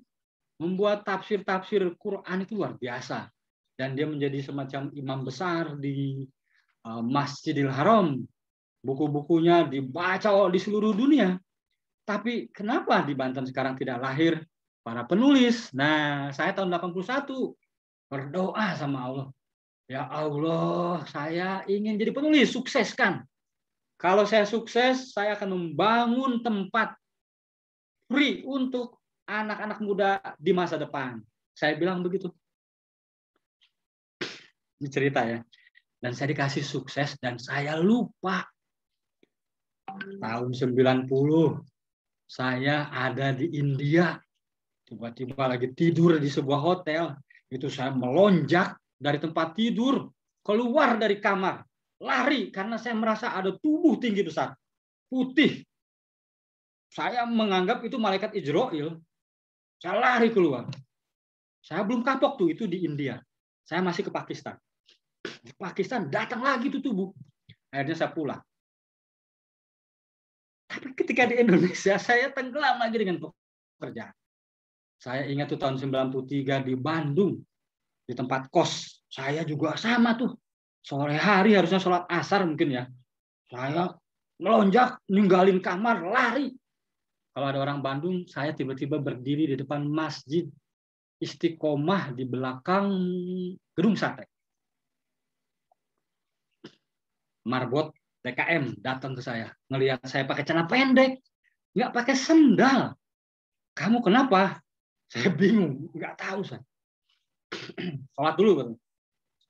membuat tafsir-tafsir Quran itu luar biasa. Dan dia menjadi semacam imam besar di Masjidil Haram. Buku-bukunya dibaca di seluruh dunia. Tapi kenapa di Banten sekarang tidak lahir para penulis? Nah, saya tahun 81 berdoa sama Allah. Ya Allah, saya ingin jadi penulis, sukseskan. Kalau saya sukses, saya akan membangun tempat free untuk anak-anak muda di masa depan. Saya bilang begitu. Ini cerita ya. Dan saya dikasih sukses dan saya lupa. Tahun 90 saya ada di India. Tiba-tiba lagi tidur di sebuah hotel. Itu saya melonjak dari tempat tidur, keluar dari kamar, lari karena saya merasa ada tubuh tinggi besar, putih. Saya menganggap itu malaikat Israel. Saya lari keluar. Saya belum kapok tuh, itu di India. Saya masih ke Pakistan. Di Pakistan datang lagi tuh tubuh. Akhirnya saya pulang. Tapi ketika di Indonesia, saya tenggelam lagi dengan pekerjaan. Saya ingat tuh tahun 93 di Bandung, di tempat kos. Saya juga sama tuh. Sore hari harusnya sholat asar mungkin ya. Saya melonjak, ninggalin kamar, lari. Kalau ada orang Bandung, saya tiba-tiba berdiri di depan Masjid Istiqomah di belakang Gedung Sate. Marbot TKM datang ke saya, ngelihat saya pakai celana pendek, nggak pakai sendal. Kamu kenapa? Saya bingung, nggak tahu saya. Sholat dulu,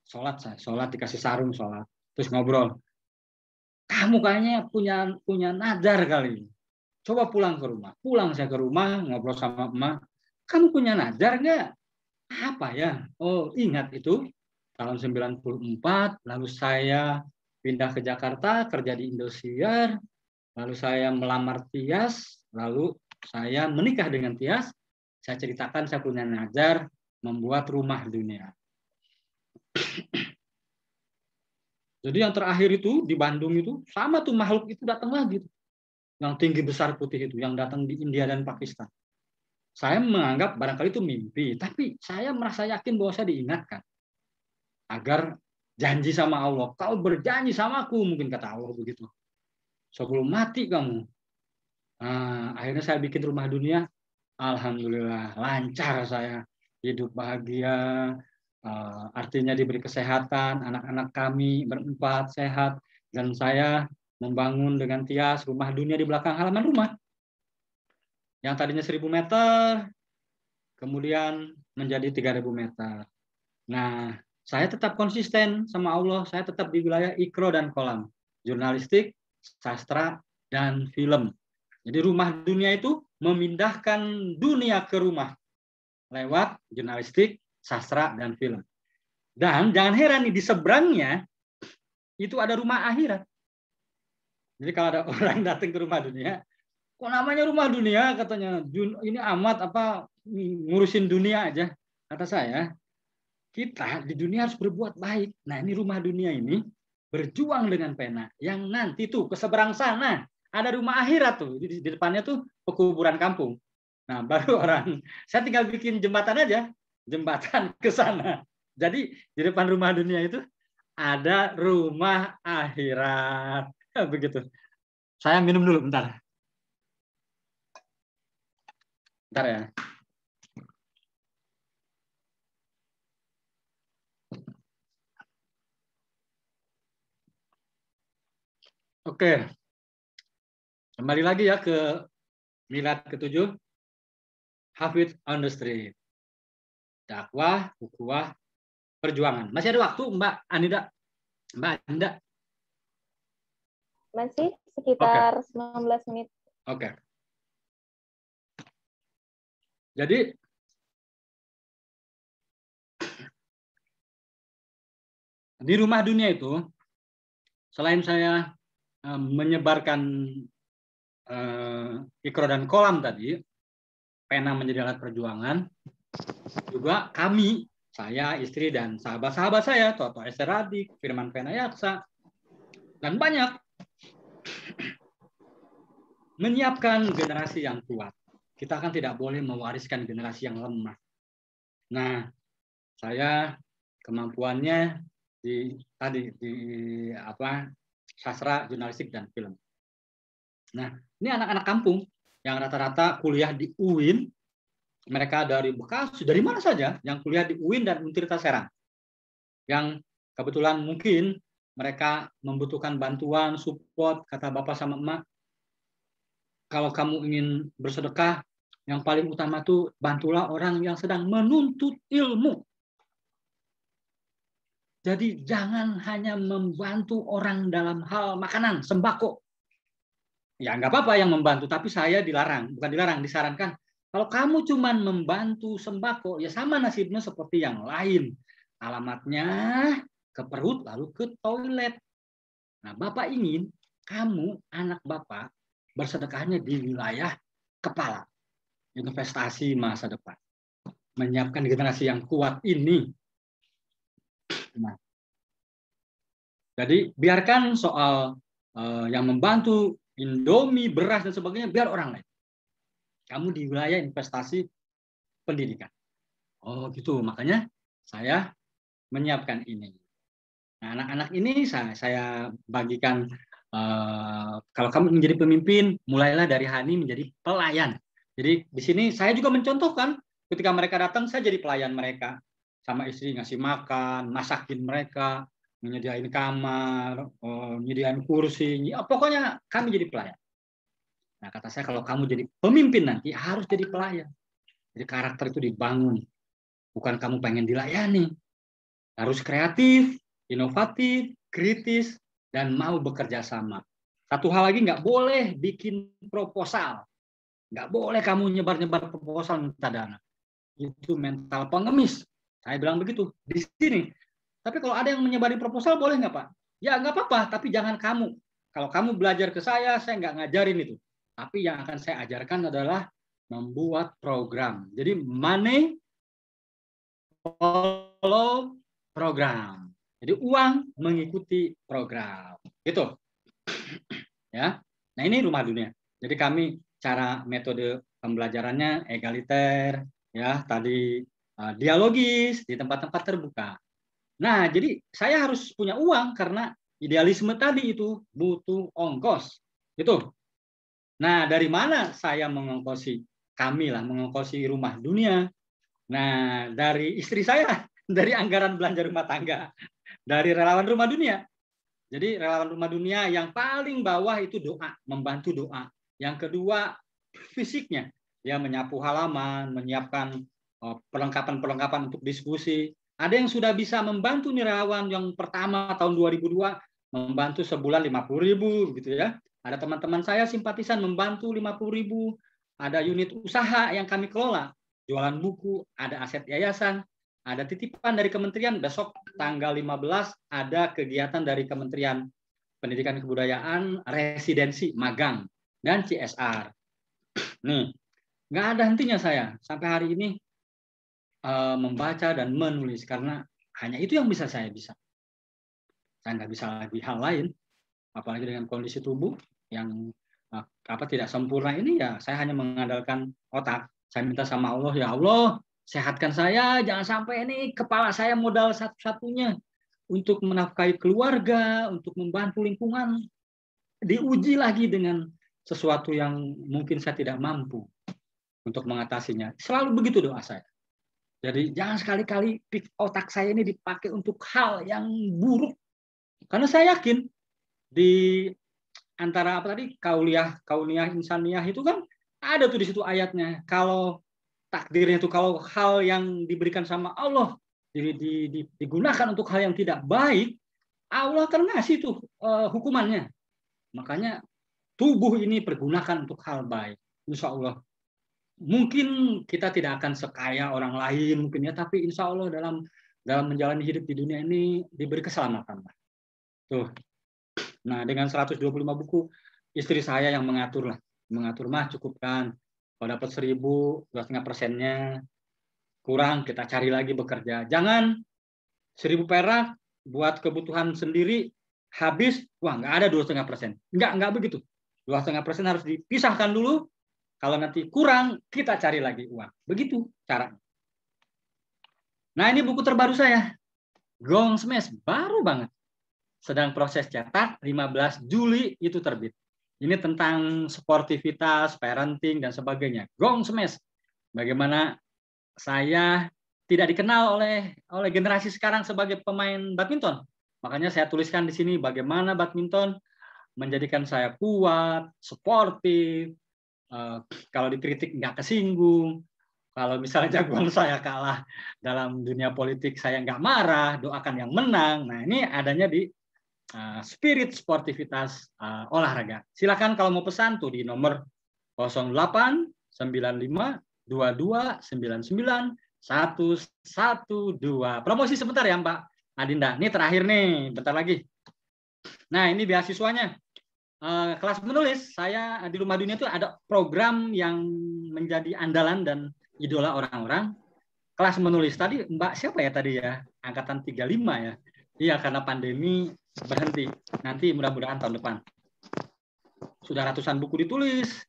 sholat dikasih sarung sholat, terus ngobrol. Kamu kayaknya punya nadar kali. Coba pulang ke rumah. Pulang saya ke rumah, ngobrol sama emak. Kamu punya nadar nggak? Apa ya? Oh, ingat itu tahun 94, lalu saya pindah ke Jakarta, kerja di Indosiar, lalu saya melamar Tias, lalu saya menikah dengan Tias. Saya ceritakan saya punya nadar membuat rumah dunia. Jadi yang terakhir itu di Bandung itu sama tuh makhluk itu datang lagi tuh. Yang tinggi besar putih itu yang datang di India dan Pakistan. Saya menganggap barangkali itu mimpi, tapi saya merasa yakin bahwa saya diingatkan agar janji sama Allah. Kau berjanji sama aku, mungkin kata Allah begitu. Sebelum mati kamu. Nah, akhirnya saya bikin rumah dunia. Alhamdulillah lancar saya hidup bahagia. Artinya diberi kesehatan, anak-anak kami berempat sehat, dan saya membangun dengan Tias rumah dunia di belakang halaman rumah. Yang tadinya 1.000 meter, kemudian menjadi 3.000 meter. Nah, saya tetap konsisten sama Allah, saya tetap di wilayah Ikro dan Kolam, jurnalistik, sastra, dan film. Jadi rumah dunia itu memindahkan dunia ke rumah lewat jurnalistik, sastra, dan film. Dan jangan heran nih, di seberangnya itu ada rumah akhirat. Jadi kalau ada orang datang ke rumah dunia, kok namanya rumah dunia, katanya, ini amat apa ngurusin dunia aja. Kata saya, kita di dunia harus berbuat baik. Nah, ini rumah dunia ini berjuang dengan pena. Yang nanti tuh ke seberang sana ada rumah akhirat tuh. Di depannya tuh pekuburan kampung. Nah, baru orang, saya tinggal bikin jembatan aja, jembatan ke sana. Jadi di depan rumah dunia itu ada rumah akhirat. Begitu. Saya minum dulu, bentar. Bentar ya. Oke. Kembali lagi ya ke milad ke-7. Hafidz on the Street. Dakwah, ukhuwah, perjuangan. Masih ada waktu, Mbak Anida? Mbak Anida? Masih sekitar 19 menit. Oke. Jadi di rumah dunia itu, selain saya menyebarkan Ikro dan Kolam tadi, pena menjadi alat perjuangan, juga kami, saya, istri, dan sahabat-sahabat saya, Toto Esteradik, Firman Penayaksa, dan banyak, menyiapkan generasi yang kuat. Kita kan tidak boleh mewariskan generasi yang lemah. Nah, saya kemampuannya di sastra, jurnalistik, dan film. Nah, ini anak-anak kampung yang rata-rata kuliah di UIN, mereka dari Bekasi, dari mana saja, yang kuliah di UIN dan Untirta Serang. Yang kebetulan mungkin mereka membutuhkan bantuan, support, kata Bapak sama Emak. Kalau kamu ingin bersedekah, yang paling utama tuh bantulah orang yang sedang menuntut ilmu. Jadi jangan hanya membantu orang dalam hal makanan, sembako. Ya nggak apa-apa yang membantu, tapi saya dilarang, bukan dilarang, disarankan. Kalau kamu cuma membantu sembako, ya sama nasibnya seperti yang lain. Alamatnya ke perut lalu ke toilet. Nah, Bapak ingin kamu, anak Bapak, bersedekahnya di wilayah kepala. Investasi masa depan. Menyiapkan generasi yang kuat ini. Nah, jadi biarkan soal yang membantu Indomie, beras, dan sebagainya, biar orang lain. Kamu di wilayah investasi pendidikan. Oh gitu, makanya saya menyiapkan ini. Nah, anak-anak ini saya bagikan, kalau kamu menjadi pemimpin, mulailah dari Hani menjadi pelayan. Jadi di sini saya juga mencontohkan, ketika mereka datang, saya jadi pelayan mereka. Sama istri ngasih makan, masakin mereka, menyediain kamar, menyediain kursi, pokoknya kami jadi pelayan. Nah, kata saya, kalau kamu jadi pemimpin nanti harus jadi pelayan. Jadi karakter itu dibangun. Bukan kamu pengen dilayani. Harus kreatif, inovatif, kritis, dan mau bekerja sama. Satu hal lagi, nggak boleh bikin proposal. Nggak boleh kamu nyebar-nyebar proposal minta dana. Itu mental pengemis. Saya bilang begitu di sini. Tapi kalau ada yang menyebari proposal, boleh nggak Pak? Ya nggak apa-apa, tapi jangan kamu. Kalau kamu belajar ke saya nggak ngajarin itu. Tapi yang akan saya ajarkan adalah membuat program. Jadi money follow program. Jadi uang mengikuti program. Gitu. Ya. Nah, ini rumah dunia. Jadi kami cara metode pembelajarannya egaliter, ya, tadi dialogis di tempat-tempat terbuka. Nah, jadi saya harus punya uang karena idealisme tadi itu butuh ongkos. Gitu. Nah, dari mana saya mengongkosi? Kami lah mengongkosi rumah dunia. Nah, dari istri saya, dari anggaran belanja rumah tangga, dari relawan rumah dunia. Jadi relawan rumah dunia yang paling bawah itu doa, membantu doa. Yang kedua, fisiknya. Ya, menyapu halaman, menyiapkan perlengkapan-perlengkapan untuk diskusi. Ada yang sudah bisa membantu nih relawan yang pertama tahun 2002, membantu sebulan 50.000 gitu ya. Ada teman-teman saya simpatisan membantu 50.000. Ada unit usaha yang kami kelola, jualan buku, ada aset yayasan, ada titipan dari kementerian. Besok tanggal 15 ada kegiatan dari Kementerian Pendidikan Kebudayaan, residensi, magang, dan CSR. Nih, nggak ada hentinya saya sampai hari ini membaca dan menulis karena hanya itu yang bisa saya bisa. Saya nggak bisa lagi hal lain, apalagi dengan kondisi tubuh yang tidak sempurna ini, ya saya hanya mengandalkan otak. Saya minta sama Allah, ya Allah, sehatkan saya, jangan sampai ini kepala saya modal satu-satunya untuk menafkahi keluarga, untuk membantu lingkungan, diuji lagi dengan sesuatu yang mungkin saya tidak mampu untuk mengatasinya. Selalu begitu doa saya. Jadi jangan sekali-kali otak saya ini dipakai untuk hal yang buruk. Karena saya yakin di antara kauliyah insaniyah itu kan ada tuh di situ ayatnya. Kalau takdirnya itu, kalau hal yang diberikan sama Allah digunakan untuk hal yang tidak baik, Allah akan ngasih tuh hukumannya. Makanya tubuh ini pergunakan untuk hal baik. Insya Allah. Mungkin kita tidak akan sekaya orang lain mungkin ya, tapi insya Allah dalam menjalani hidup di dunia ini diberi keselamatan. Tuh. Nah, dengan 125 buku, istri saya yang mengatur lah. Mengatur, mah cukupkan. Kalau dapat 1.000, 2,5%-nya kurang, kita cari lagi bekerja. Jangan 1.000 perak buat kebutuhan sendiri, habis, wah nggak ada 2,5%. Nggak begitu. 2,5% harus dipisahkan dulu. Kalau nanti kurang, kita cari lagi uang. Begitu caranya. Nah, ini buku terbaru saya. Gong Smash, baru banget. Sedang proses cetak, 15 Juli itu terbit. Ini tentang sportivitas, parenting, dan sebagainya. Gong Smash. Bagaimana saya tidak dikenal oleh generasi sekarang sebagai pemain badminton. Makanya saya tuliskan di sini bagaimana badminton menjadikan saya kuat, sportif, kalau dikritik nggak kesinggung, kalau misalnya jagoan saya kalah dalam dunia politik saya nggak marah, doakan yang menang. Nah, ini adanya di spirit sportivitas olahraga. Silakan kalau mau pesan tuh di nomor 089522991112. Promosi sebentar ya Mbak Adinda. Ini terakhir nih, bentar lagi. Nah, ini beasiswanya. Kelas menulis, saya di Rumah Dunia itu ada program yang menjadi andalan dan idola orang-orang. Kelas menulis tadi Mbak siapa ya tadi ya? Angkatan 35 ya. Iya, karena pandemi berhenti. Nanti mudah-mudahan tahun depan. Sudah ratusan buku ditulis.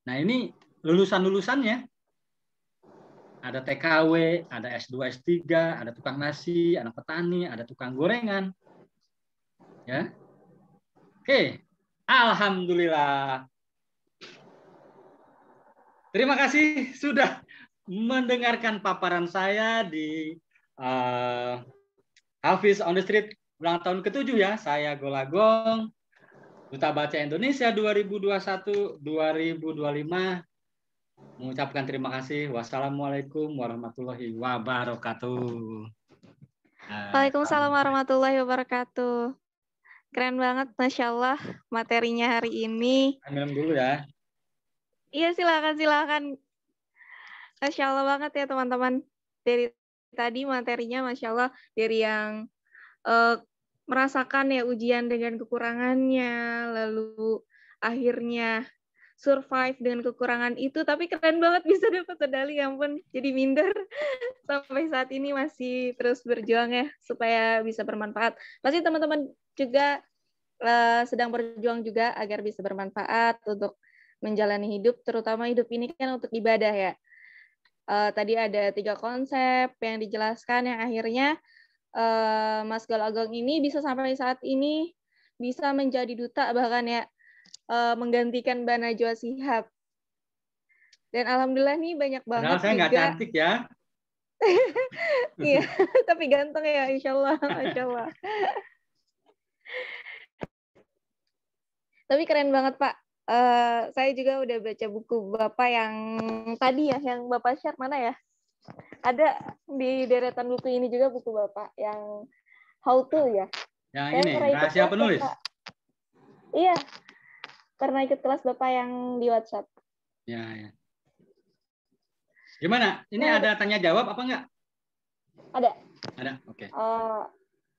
Nah, ini lulusan-lulusannya. Ada TKW, ada S2, S3, ada tukang nasi, ada petani, ada tukang gorengan. Ya. Oke. Alhamdulillah. Terima kasih sudah mendengarkan paparan saya di Hafiz on the Street ulang tahun ke-7 ya. Saya Golagong, Duta Baca Indonesia 2021-2025. mengucapkan terima kasih. Wassalamualaikum warahmatullahi wabarakatuh. Waalaikumsalam warahmatullahi wabarakatuh. Keren banget, Masya Allah, materinya hari ini. Minum dulu ya. Iya, silakan. Masya Allah banget ya, teman-teman. Dari tadi materinya, Masya Allah, dari yang merasakan ya ujian dengan kekurangannya, lalu akhirnya survive dengan kekurangan itu, tapi keren banget bisa dapat medali, ya ampun, jadi minder. Sampai saat ini masih terus berjuang ya, supaya bisa bermanfaat. Pasti teman-teman juga sedang berjuang juga agar bisa bermanfaat untuk menjalani hidup, terutama hidup ini kan untuk ibadah ya. Tadi ada 3 konsep yang dijelaskan yang akhirnya Mas Galagong ini bisa sampai saat ini bisa menjadi duta bahkan ya, menggantikan Mbak Najwa Shihab. Dan alhamdulillah nih banyak banget Padahal saya nggak juga. cantik ya. Iya, tapi ganteng ya, insya Allah, Masya Allah. Tapi keren banget Pak. Saya juga udah baca buku Bapak yang tadi ya, yang Bapak share mana ya? Ada di deretan buku ini juga buku Bapak yang How to ya. Yang Saya ini, pernah ikut rahasia kelas penulis. Bapak. Iya, pernah ikut kelas Bapak yang di WhatsApp. Ya. Gimana? Ini Nah, ada tanya jawab apa enggak? Ada. Oke.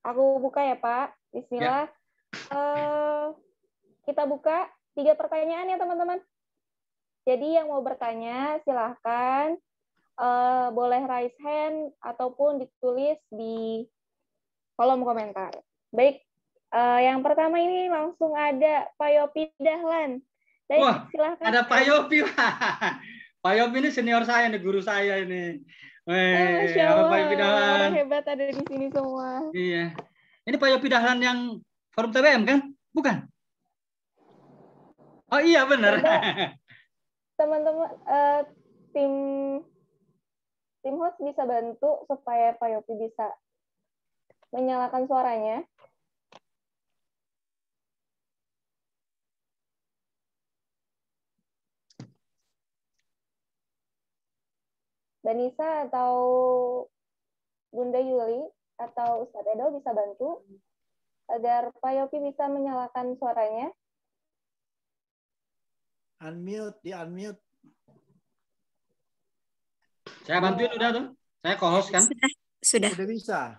Aku buka ya Pak. Bismillah. Ya. Kita buka 3 pertanyaan ya teman-teman. Jadi yang mau bertanya silahkan boleh raise hand ataupun ditulis di kolom komentar. Baik, yang pertama ini langsung ada Pak Yopi Dahlan. Baik, Wah, silahkan. ada Pak Yopi. Pak Yopi ini senior saya, ini guru saya ini. Masya Allah, Pak Yopi Dahlan. orang hebat ada di sini semua. Iya. Ini Pak Yopi Dahlan yang Forum TBM kan? Bukan? Oh iya benar. Teman-teman, tim host bisa bantu supaya Pak Yopi bisa menyalakan suaranya. Mbak Nisa atau Bunda Yuli atau Ustadz Edo bisa bantu agar Pak Yopi bisa menyalakan suaranya. Unmute. Saya bantuin udah tuh. Saya co-host kan? Sudah. Udah bisa.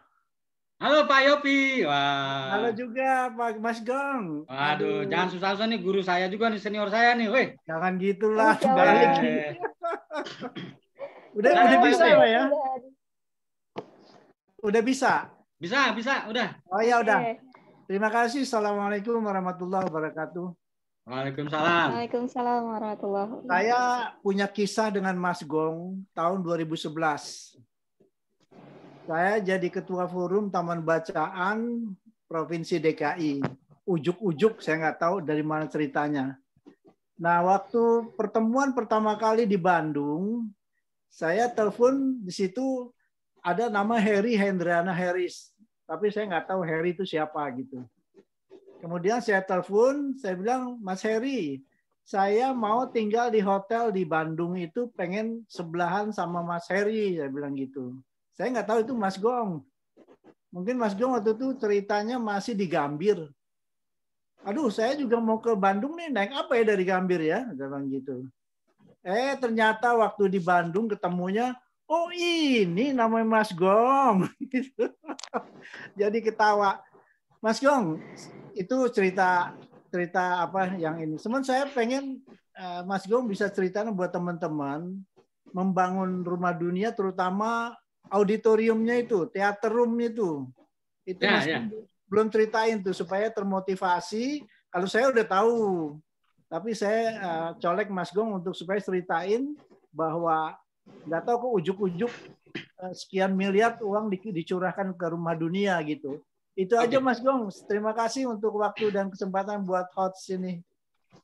Halo Pak Yopi. Wah. Halo juga Pak Mas Gong. Waduh, jangan susah-susah nih, guru saya juga nih, senior saya nih, weh. Jangan gitulah, Insya Allah. balik. Udah bisa Pak ya? Udah bisa? Bisa, udah. Oh ya udah. Terima kasih. Assalamualaikum warahmatullahi wabarakatuh. Waalaikumsalam. Waalaikumsalam warahmatullahi wabarakatuh. Saya punya kisah dengan Mas Gong tahun 2011. Saya jadi ketua forum Taman Bacaan Provinsi DKI. Ujuk-ujuk, saya nggak tahu dari mana ceritanya. Nah, waktu pertemuan pertama kali di Bandung, saya telepon di situ ada nama Harry Hendriana Harris. Tapi saya nggak tahu Harry itu siapa gitu. Kemudian saya telepon, saya bilang, Mas Harry, saya mau tinggal di hotel di Bandung itu pengen sebelahan sama Mas Harry, saya bilang gitu. Saya nggak tahu itu Mas Gong. Mungkin Mas Gong waktu itu ceritanya masih di Gambir. Aduh, saya juga mau ke Bandung nih, naik apa ya dari Gambir ya? Saya bilang gitu. Ternyata waktu di Bandung ketemunya, oh ini namanya Mas Gong. Jadi ketawa. Mas Gong, itu cerita apa yang ini. Cuman saya pengen Mas Gong bisa ceritakan buat teman-teman membangun rumah dunia, terutama auditoriumnya itu, teater room itu. Itu Mas Gong belum ceritain tuh supaya termotivasi. Kalau saya udah tahu, tapi saya colek Mas Gong untuk supaya ceritain bahwa nggak tahu kok ujuk-ujuk sekian miliar uang dicurahkan ke rumah dunia gitu. Itu aja Mas Gong. Terima kasih untuk waktu dan kesempatan buat host ini.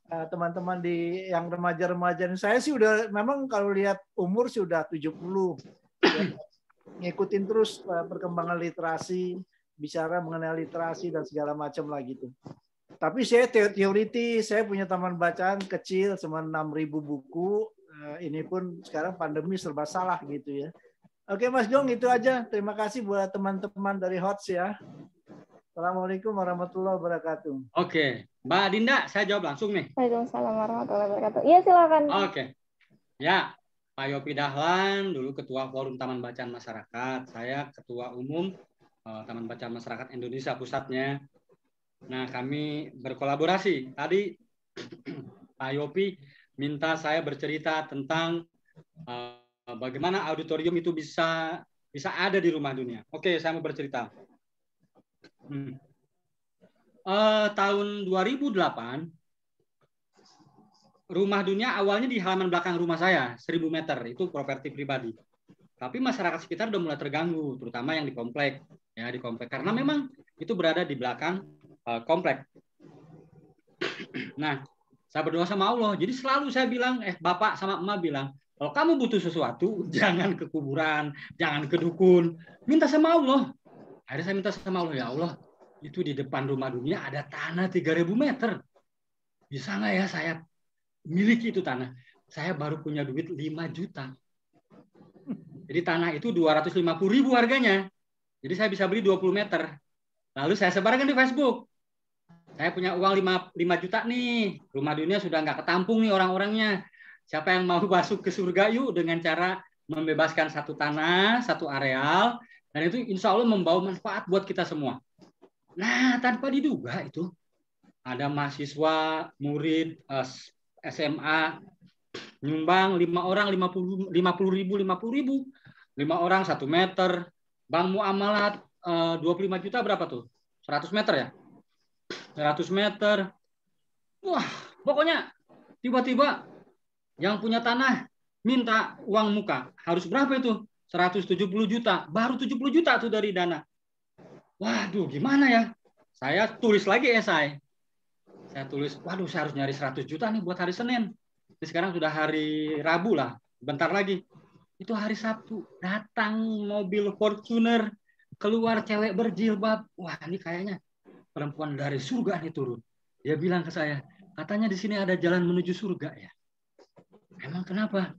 Teman-teman di yang remaja-remaja. Saya sih udah memang kalau lihat umur sih udah 70. Ya, ngikutin terus perkembangan literasi, bicara mengenai literasi dan segala macam lah gitu. Tapi saya teoritis, saya punya taman bacaan kecil, cuma 6.000 buku. ini pun sekarang pandemi serba salah gitu ya. Oke Mas Jong, itu aja. Terima kasih buat teman-teman dari HOTS ya. Assalamualaikum warahmatullahi wabarakatuh. Oke, Mbak Dinda, saya jawab langsung nih. Waalaikumsalam warahmatullahi wabarakatuh. Iya, silakan. Oke. Ya, Pak Yopi Dahlan, dulu Ketua Forum Taman Bacaan Masyarakat. Saya Ketua Umum Taman Bacaan Masyarakat Indonesia pusatnya. Nah, kami berkolaborasi. Tadi Pak Yopi minta saya bercerita tentang bagaimana auditorium itu bisa ada di rumah dunia. Oke, saya mau bercerita. Tahun 2008, rumah dunia awalnya di halaman belakang rumah saya, 1000 meter, itu properti pribadi. Tapi masyarakat sekitar udah mulai terganggu, terutama yang di komplek. Ya, di komplek. Karena memang itu berada di belakang komplek. Nah, saya berdoa sama Allah. Jadi selalu saya bilang, Bapak sama Emak bilang, kalau kamu butuh sesuatu, jangan ke kuburan, jangan ke dukun. Minta sama Allah. Akhirnya saya minta sama Allah, ya Allah, itu di depan rumah dunia ada tanah 3000 meter. Bisa nggak ya saya miliki itu tanah? Saya baru punya duit 5 juta. Jadi tanah itu 250.000 harganya. Jadi saya bisa beli 20 meter. Lalu saya sebarkan di Facebook. Saya punya uang 5 juta nih. Rumah dunia sudah nggak ketampung nih orang-orangnya. Siapa yang mau masuk ke surga yuk dengan cara membebaskan satu tanah, satu areal. Dan itu insya Allah membawa manfaat buat kita semua. Nah, tanpa diduga itu ada mahasiswa, murid, SMA, nyumbang 5 orang 50.000. 5 orang 1 meter. Bank muamalat 25 juta berapa tuh? 100 meter ya? 100 meter. Wah, pokoknya tiba-tiba yang punya tanah minta uang muka. Harus berapa itu? 170 juta. Baru 70 juta tuh dari dana. Waduh, gimana ya? Saya tulis lagi esai. Saya tulis, waduh saya harus nyari 100 juta nih buat hari Senin. Jadi sekarang sudah hari Rabu lah. Bentar lagi. Itu hari Sabtu. Datang mobil Fortuner. Keluar cewek berjilbab. Wah, ini kayaknya perempuan dari surga nih turun. Dia bilang ke saya, katanya di sini ada jalan menuju surga ya. Emang kenapa?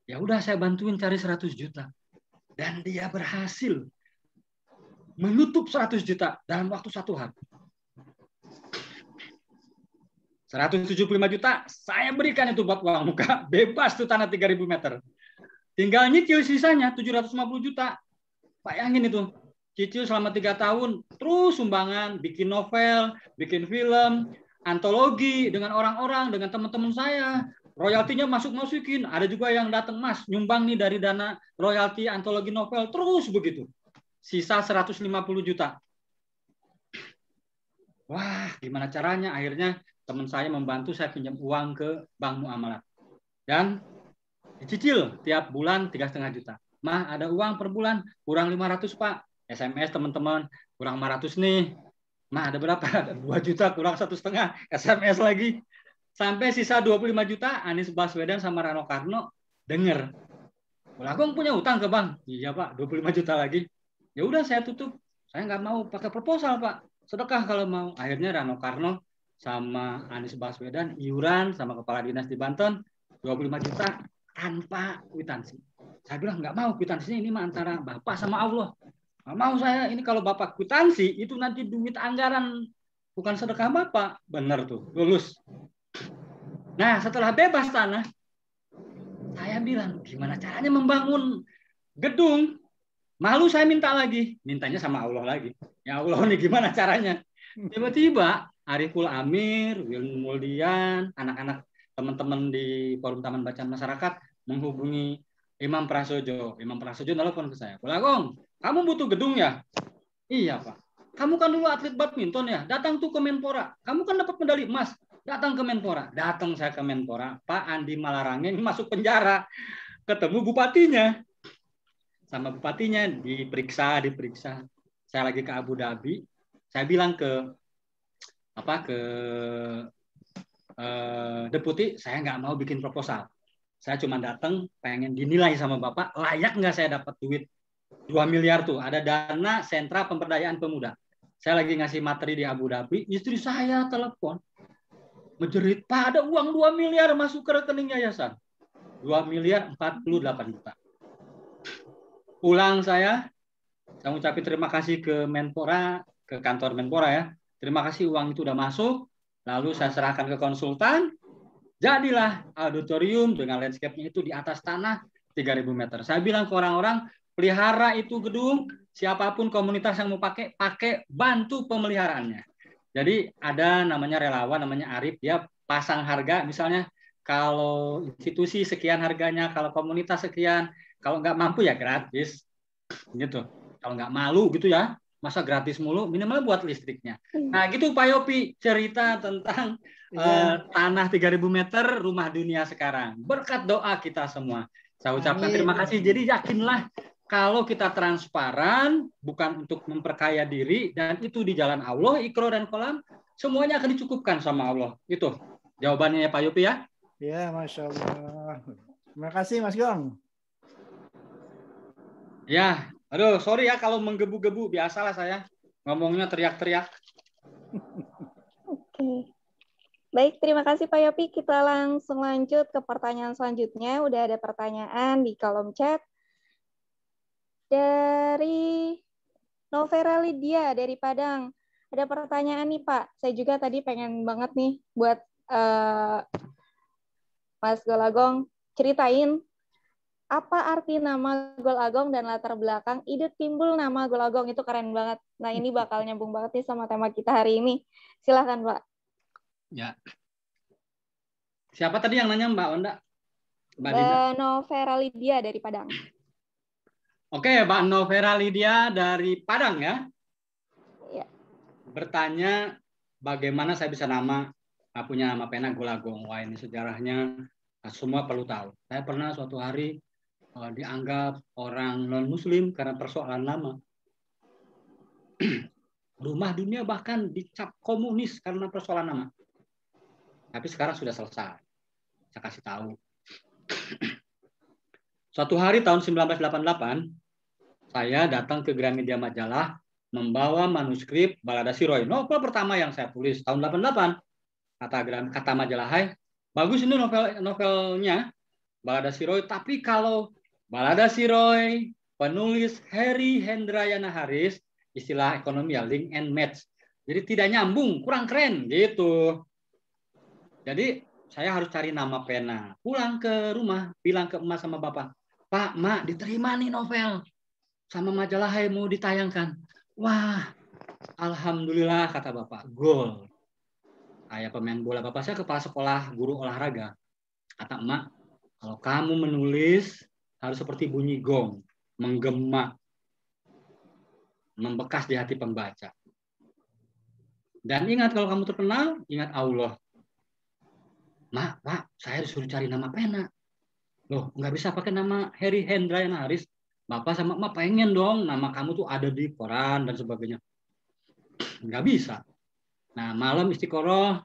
Ya udah saya bantuin cari 100 juta. Dan dia berhasil menutup 100 juta dalam waktu 1 hari. 175 juta saya berikan itu buat uang muka. Bebas tuh tanah 3.000 meter. Tinggal nyicil sisanya 750 juta. Bayangin itu. Cicil selama 3 tahun, terus sumbangan, bikin novel, bikin film, antologi dengan orang-orang, dengan teman-teman saya. Royaltinya masukin. Ada juga yang datang, Mas, nyumbang nih dari dana royalti antologi novel. Terus begitu. Sisa 150 juta. Wah, gimana caranya? Akhirnya teman saya membantu saya pinjam uang ke bank muamalat. Dan dicicil tiap bulan 3,5 juta. Mah, ada uang per bulan, kurang 500, Pak. SMS teman-teman, kurang 500 nih. Mah, ada berapa? Ada 2 juta, kurang 1,5. SMS lagi. Sampai sisa 25 juta, Anies Baswedan sama Rano Karno denger. Agong punya utang ke bank. Iya, Pak, 25 juta lagi. Ya udah saya tutup. Saya nggak mau pakai proposal, Pak. Sedekah kalau mau. Akhirnya Rano Karno sama Anies Baswedan iuran sama kepala dinas di Banten 25 juta tanpa kwitansi. Saya bilang nggak mau kwitansinya, ini mah antara Bapak sama Allah. Nggak mau saya, ini kalau Bapak kwitansi itu nanti duit anggaran bukan sedekah Bapak. Benar tuh, lulus. Nah, setelah bebas tanah, saya bilang gimana caranya membangun gedung. Malu saya minta lagi, mintanya sama Allah lagi. Ya Allah, ini gimana caranya? Tiba-tiba Ariful Amir, Wilm Muldian, anak-anak teman-teman di Forum Taman Bacaan Masyarakat menghubungi Imam Prasojo. Imam Prasojo nelfon ke saya. Agong, kamu butuh gedung ya? Iya, Pak. Kamu kan dulu atlet badminton ya? Datang tuh ke Menpora. Kamu kan dapat medali emas. Datang ke Menpora. Datang saya ke Menpora. Pak Andi Malarangeng masuk penjara. Ketemu bupatinya. Sama bupatinya diperiksa. Saya lagi ke Abu Dhabi. Saya bilang ke deputi, saya nggak mau bikin proposal. Saya cuma datang pengen dinilai sama Bapak, layak nggak saya dapat duit 2 miliar tuh. Ada dana sentra pemberdayaan pemuda. Saya lagi ngasih materi di Abu Dhabi, istri saya telepon. Menjerit, Pak ada uang 2 miliar masuk ke rekening yayasan. 2.048.000.000. Pulang saya ucapin terima kasih ke Menpora, ke kantor Menpora ya. Terima kasih uang itu udah masuk. Lalu saya serahkan ke konsultan. Jadilah auditorium dengan landscape-nya itu di atas tanah 3.000 meter. Saya bilang ke orang-orang, pelihara itu gedung, siapapun komunitas yang mau pakai bantu pemeliharaannya. Jadi ada namanya relawan, namanya Arif, dia pasang harga, misalnya kalau institusi sekian harganya, kalau komunitas sekian, kalau nggak mampu ya gratis, gitu. Kalau nggak malu gitu ya, masa gratis mulu, minimal buat listriknya. Nah gitu Pak Yopi, cerita tentang tanah 3.000 meter rumah dunia sekarang. Berkat doa kita semua. Saya ucapkan terima kasih. Jadi yakinlah kalau kita transparan, bukan untuk memperkaya diri, dan itu di jalan Allah, Iqra dan Qalam, semuanya akan dicukupkan sama Allah. Itu jawabannya ya Pak Yopi ya. Ya, Masya Allah. Terima kasih Mas Gong. Ya, aduh sorry ya kalau menggebu-gebu, biasalah saya ngomongnya teriak-teriak. Oke. Baik, terima kasih Pak Yopi. Kita langsung lanjut ke pertanyaan selanjutnya. Udah ada pertanyaan di kolom chat. Dari Novera Lydia dari Padang. Ada pertanyaan nih Pak. Saya juga tadi pengen banget nih buat Mas Golagong ceritain apa arti nama Golagong dan latar belakang ide timbul nama Golagong. Itu keren banget. Nah ini bakal nyambung banget nih sama tema kita hari ini. Silahkan Pak. Ya. Siapa tadi yang nanya Mbak Onda? Mbak Novera Lydia dari Padang. Oke, Mbak Novera Lydia dari Padang ya. Ya. Bertanya bagaimana saya bisa punya nama pena Golagong. Wah ini sejarahnya semua perlu tahu. Saya pernah suatu hari dianggap orang non-muslim karena persoalan nama. Rumah dunia bahkan dicap komunis karena persoalan nama. Tapi sekarang sudah selesai. Saya kasih tahu. Suatu hari tahun 1988, saya datang ke Gramedia Majalah membawa manuskrip Balada Siroy. Novel pertama yang saya tulis tahun 88. Kata majalah, "Hai, bagus ini novelnya Balada Siroy, tapi kalau Balada Siroy penulis Harry Hendrayana Haris, istilah ekonomi ya, link and match. Jadi tidak nyambung, kurang keren gitu. Jadi saya harus cari nama pena. Pulang ke rumah, bilang ke emak sama bapak, Pak, Mak, diterima nih novel. Sama majalah Hai mau ditayangkan. Wah, alhamdulillah kata bapak, gol. Kayak pemain bola, bapak saya kepala sekolah guru olahraga. Kata emak, kalau kamu menulis harus seperti bunyi gong, menggema, membekas di hati pembaca. Dan ingat kalau kamu terkenal, ingat Allah. Mak, saya disuruh cari nama pena. Loh, nggak bisa pakai nama Harry Hendrayana Haris. Bapak sama emak pengen dong nama kamu tuh ada di koran dan sebagainya. Nggak bisa. Nah, malam istiqoroh,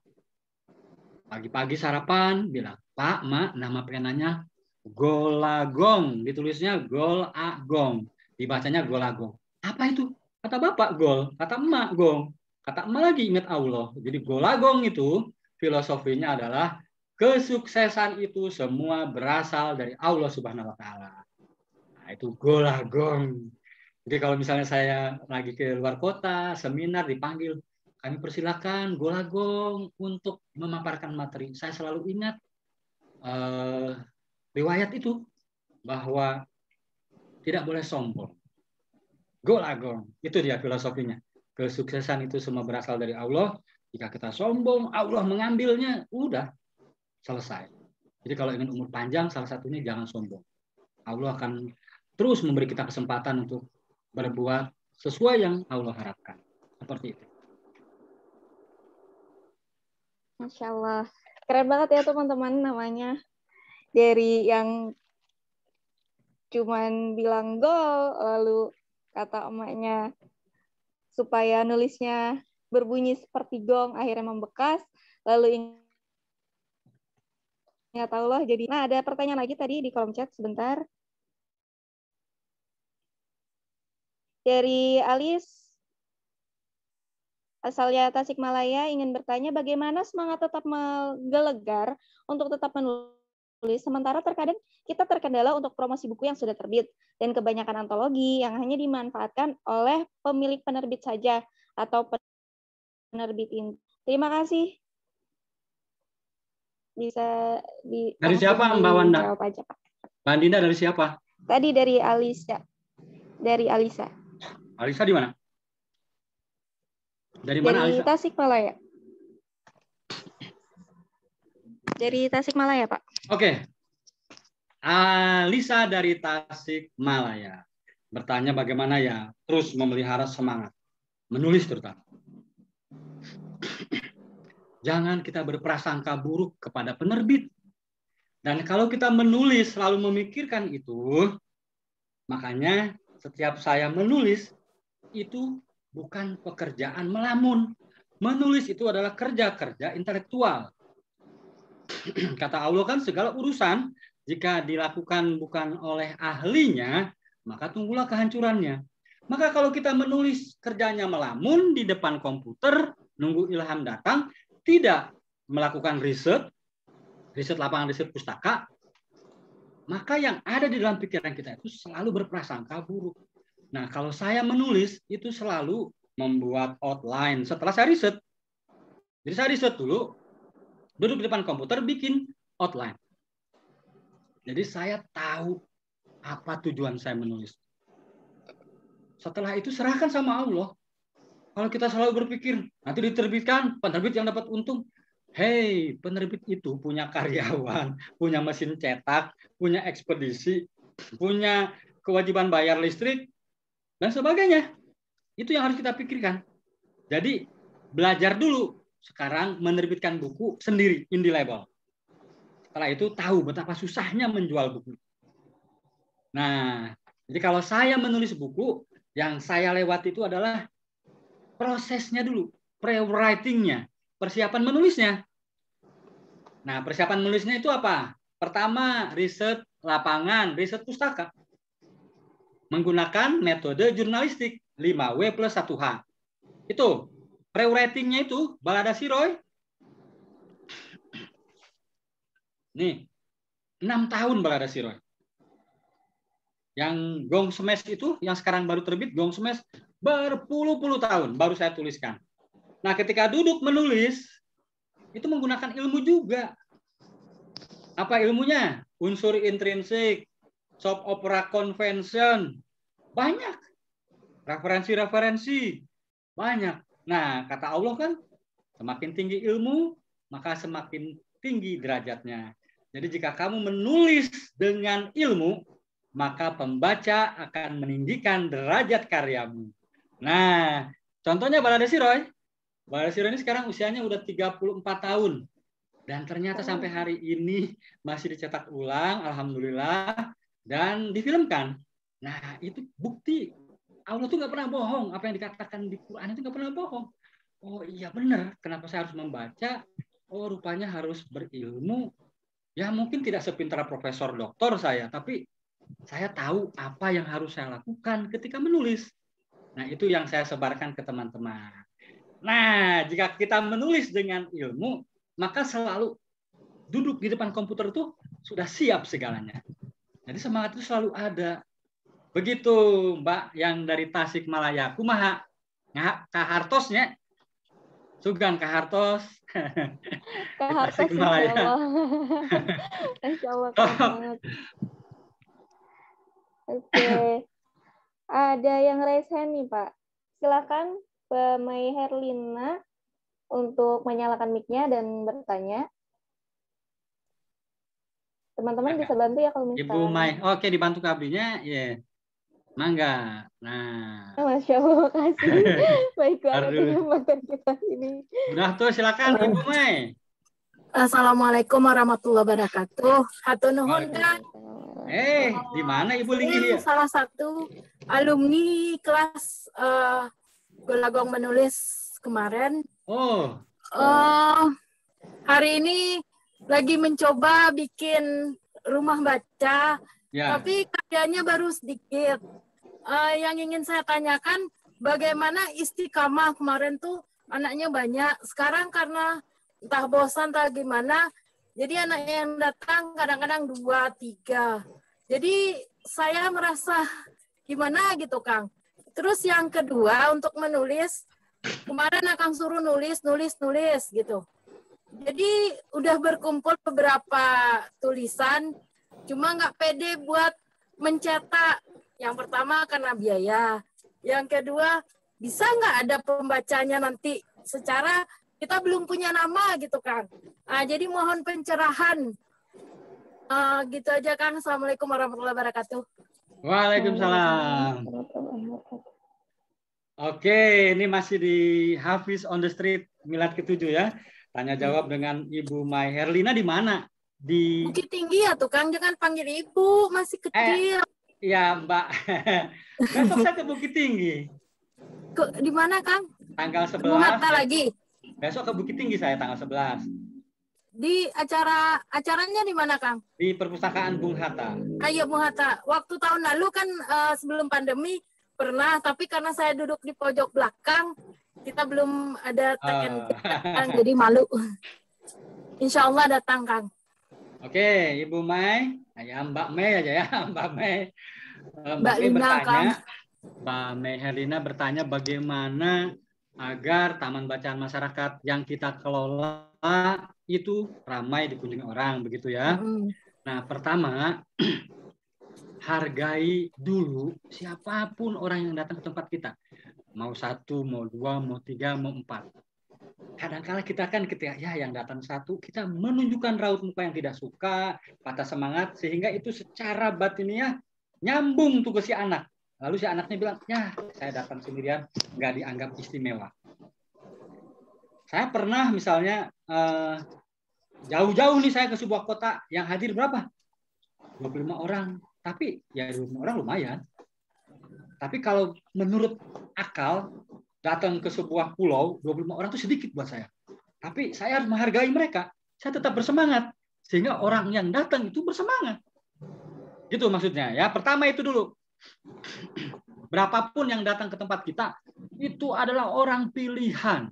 pagi-pagi sarapan, bilang, Pak, Mak, nama penanya Golagong. Ditulisnya Golagong. Dibacanya Golagong. Apa itu? Kata bapak, gol. Kata emak, gong. Kata emak lagi, ingat Allah. Jadi Golagong itu filosofinya adalah kesuksesan itu semua berasal dari Allah Subhanahu wa Ta'ala. Nah, itu Golagong. Jadi kalau misalnya saya lagi ke luar kota, seminar dipanggil, kami persilakan Golagong untuk memaparkan materi. Saya selalu ingat riwayat itu bahwa tidak boleh sombong. Golagong, itu dia filosofinya. Kesuksesan itu semua berasal dari Allah. Jika kita sombong, Allah mengambilnya, udah selesai. Jadi kalau ingin umur panjang, salah satunya jangan sombong. Allah akan terus memberi kita kesempatan untuk berbuat sesuai yang Allah harapkan. Seperti itu. Masya Allah. Keren banget ya teman-teman namanya. Dari yang cuman bilang gol, lalu kata emaknya supaya nulisnya berbunyi seperti gong, akhirnya membekas, lalu ingat Allah. Jadi, nah ada pertanyaan lagi tadi di kolom chat sebentar. Dari Alis, asalnya Tasikmalaya, ingin bertanya bagaimana semangat tetap menggelegar untuk tetap menulis menulis, sementara terkadang kita terkendala untuk promosi buku yang sudah terbit, dan kebanyakan antologi yang hanya dimanfaatkan oleh pemilik penerbit saja atau penerbit ini. Terima kasih. Bisa Dari siapa Mbak Wanda? Jawab aja, Pak. Mbak Dinda dari siapa? Tadi dari Alisa. Dari Alisa. Alisa di mana? Dari mana Dari Alisa? Tasikmalaya. Dari Tasikmalaya, Pak. Oke. Alisa dari Tasikmalaya bertanya bagaimana ya terus memelihara semangat menulis terutama. Jangan kita berprasangka buruk kepada penerbit. Dan kalau kita menulis selalu memikirkan itu, makanya setiap saya menulis itu bukan pekerjaan melamun. Menulis itu adalah kerja-kerja intelektual. Kata Allah kan segala urusan jika dilakukan bukan oleh ahlinya, maka tunggulah kehancurannya. Maka kalau kita menulis kerjanya melamun di depan komputer, nunggu ilham datang, tidak melakukan riset lapangan, riset pustaka, maka yang ada di dalam pikiran kita itu selalu berprasangka buruk. Nah, kalau saya menulis itu selalu membuat outline setelah saya riset. Jadi saya riset dulu, duduk di depan komputer, bikin outline. Jadi saya tahu apa tujuan saya menulis. Setelah itu serahkan sama Allah. Kalau kita selalu berpikir, nanti diterbitkan, penerbit yang dapat untung. Hei, penerbit itu punya karyawan, punya mesin cetak, punya ekspedisi, punya kewajiban bayar listrik, dan sebagainya. Itu yang harus kita pikirkan. Jadi, belajar dulu. Sekarang menerbitkan buku sendiri, indie label. Setelah itu tahu betapa susahnya menjual buku. Nah, jadi kalau saya menulis buku, yang saya lewati itu adalah prosesnya dulu, pre-writing-nya, persiapan menulisnya. Nah, persiapan menulisnya itu apa? Pertama, riset lapangan, riset pustaka. Menggunakan metode jurnalistik 5W plus 1H. Itu, pre-writing-nya itu, Balada Siroy. Nih, 6 tahun Balada Siroy. Yang Gong Smash itu, yang sekarang baru terbit, Gong Smash, berpuluh-puluh tahun baru saya tuliskan. Nah, ketika duduk menulis, itu menggunakan ilmu juga. Apa ilmunya? Unsur intrinsik, soap opera convention, banyak. Referensi-referensi, banyak. Nah, kata Allah kan, semakin tinggi ilmu, maka semakin tinggi derajatnya. Jadi jika kamu menulis dengan ilmu, maka pembaca akan meninggikan derajat karyamu. Nah, contohnya Balada Siroy. Balada Siroy ini sekarang usianya udah 34 tahun. Dan ternyata sampai hari ini masih dicetak ulang, alhamdulillah, dan difilmkan. Nah, itu bukti. Allah tuh nggak pernah bohong. Apa yang dikatakan di Quran itu nggak pernah bohong. Oh iya benar, kenapa saya harus membaca? Oh rupanya harus berilmu. Ya mungkin tidak sepintar profesor doktor saya, tapi saya tahu apa yang harus saya lakukan ketika menulis. Nah, itu yang saya sebarkan ke teman-teman. Nah, jika kita menulis dengan ilmu, maka selalu duduk di depan komputer itu sudah siap segalanya. Jadi semangat itu selalu ada. Begitu, Mbak yang dari Tasikmalaya. Kumaha? Kak Hartosnya. Sugan Kak Hartos. Kak Hartos, Tasikmalaya. Insya Allah. Banget. Oke. Ada yang raise hand nih, Pak. Silakan Mbak Mai Herlina untuk menyalakan mic-nya dan bertanya. Teman-teman bisa bantu ya kalau misalnya. Ibu Mai. Oke, dibantu kabelnya. Ya. Mangga. Nah. Masya Allah, makasih. Baik banget kesempatan kita ini. Udah tuh, silakan Ibu Mai. Assalamualaikum warahmatullahi wabarakatuh. Hatur nuhun kan. Di mana Ibu Linggi? Salah satu alumni kelas Golagong menulis kemarin. Oh. Hari ini lagi mencoba bikin rumah baca, tapi karyanya baru sedikit. Yang ingin saya tanyakan, bagaimana istiqamah kemarin tuh anaknya banyak. Sekarang karena entah bosan entah gimana, Jadi anak yang datang kadang-kadang 2, 3. Jadi saya merasa gimana gitu, Kang. Terus yang kedua untuk menulis, kemarin Akang suruh nulis gitu. Jadi udah berkumpul beberapa tulisan, cuma nggak pede buat mencetak. Yang pertama karena biaya. Yang kedua, bisa nggak ada pembacanya nanti secara kita belum punya nama gitu, Kang. Jadi mohon pencerahan. Gitu aja, Kang. Assalamualaikum warahmatullahi wabarakatuh. Waalaikumsalam. Oke, ini masih di Hafiz on the Street Milad ke-7 ya. Tanya jawab dengan Ibu Mai Herlina di mana? Di Bukit Tinggi ya tuh, Kang. Jangan panggil Ibu, masih kecil. Ya, Mbak. Besok saya ke Bukit Tinggi. Di mana, Kang? Tanggal 11. Bung Hatta lagi. Besok ke Bukit Tinggi saya tanggal 11. Di acaranya di mana, Kang? Di Perpustakaan Bung Hatta. Ayo Bung Hatta. Waktu tahun lalu kan sebelum pandemi pernah, tapi karena saya duduk di pojok belakang, kita belum ada jadi malu. Insya Allah datang, Kang. Oke, Ibu Mai, ya Mbak Mei aja ya, Mbak Mei. Mbak Lina, Kang. Mbak Mei Herlina bertanya bagaimana agar taman bacaan masyarakat yang kita kelola itu ramai dikunjungi orang, begitu ya. Nah, pertama, hargai dulu siapapun orang yang datang ke tempat kita. Mau 1, mau 2, mau 3, mau 4. Kadang-kala kita kan ketika yang datang 1, kita menunjukkan raut muka yang tidak suka, patah semangat, sehingga itu secara batiniah nyambung tuh ke si anak. Lalu si anaknya bilang, ya saya datang sendirian, nggak dianggap istimewa. Saya pernah misalnya jauh-jauh nih saya ke sebuah kota yang hadir berapa? 25 orang. Tapi ya 25 orang lumayan. Tapi kalau menurut akal, datang ke sebuah pulau, 25 orang itu sedikit buat saya. Tapi saya harus menghargai mereka. Saya tetap bersemangat. Sehingga orang yang datang itu bersemangat. Gitu maksudnya. Ya, pertama itu dulu. Berapapun yang datang ke tempat kita, itu adalah orang pilihan.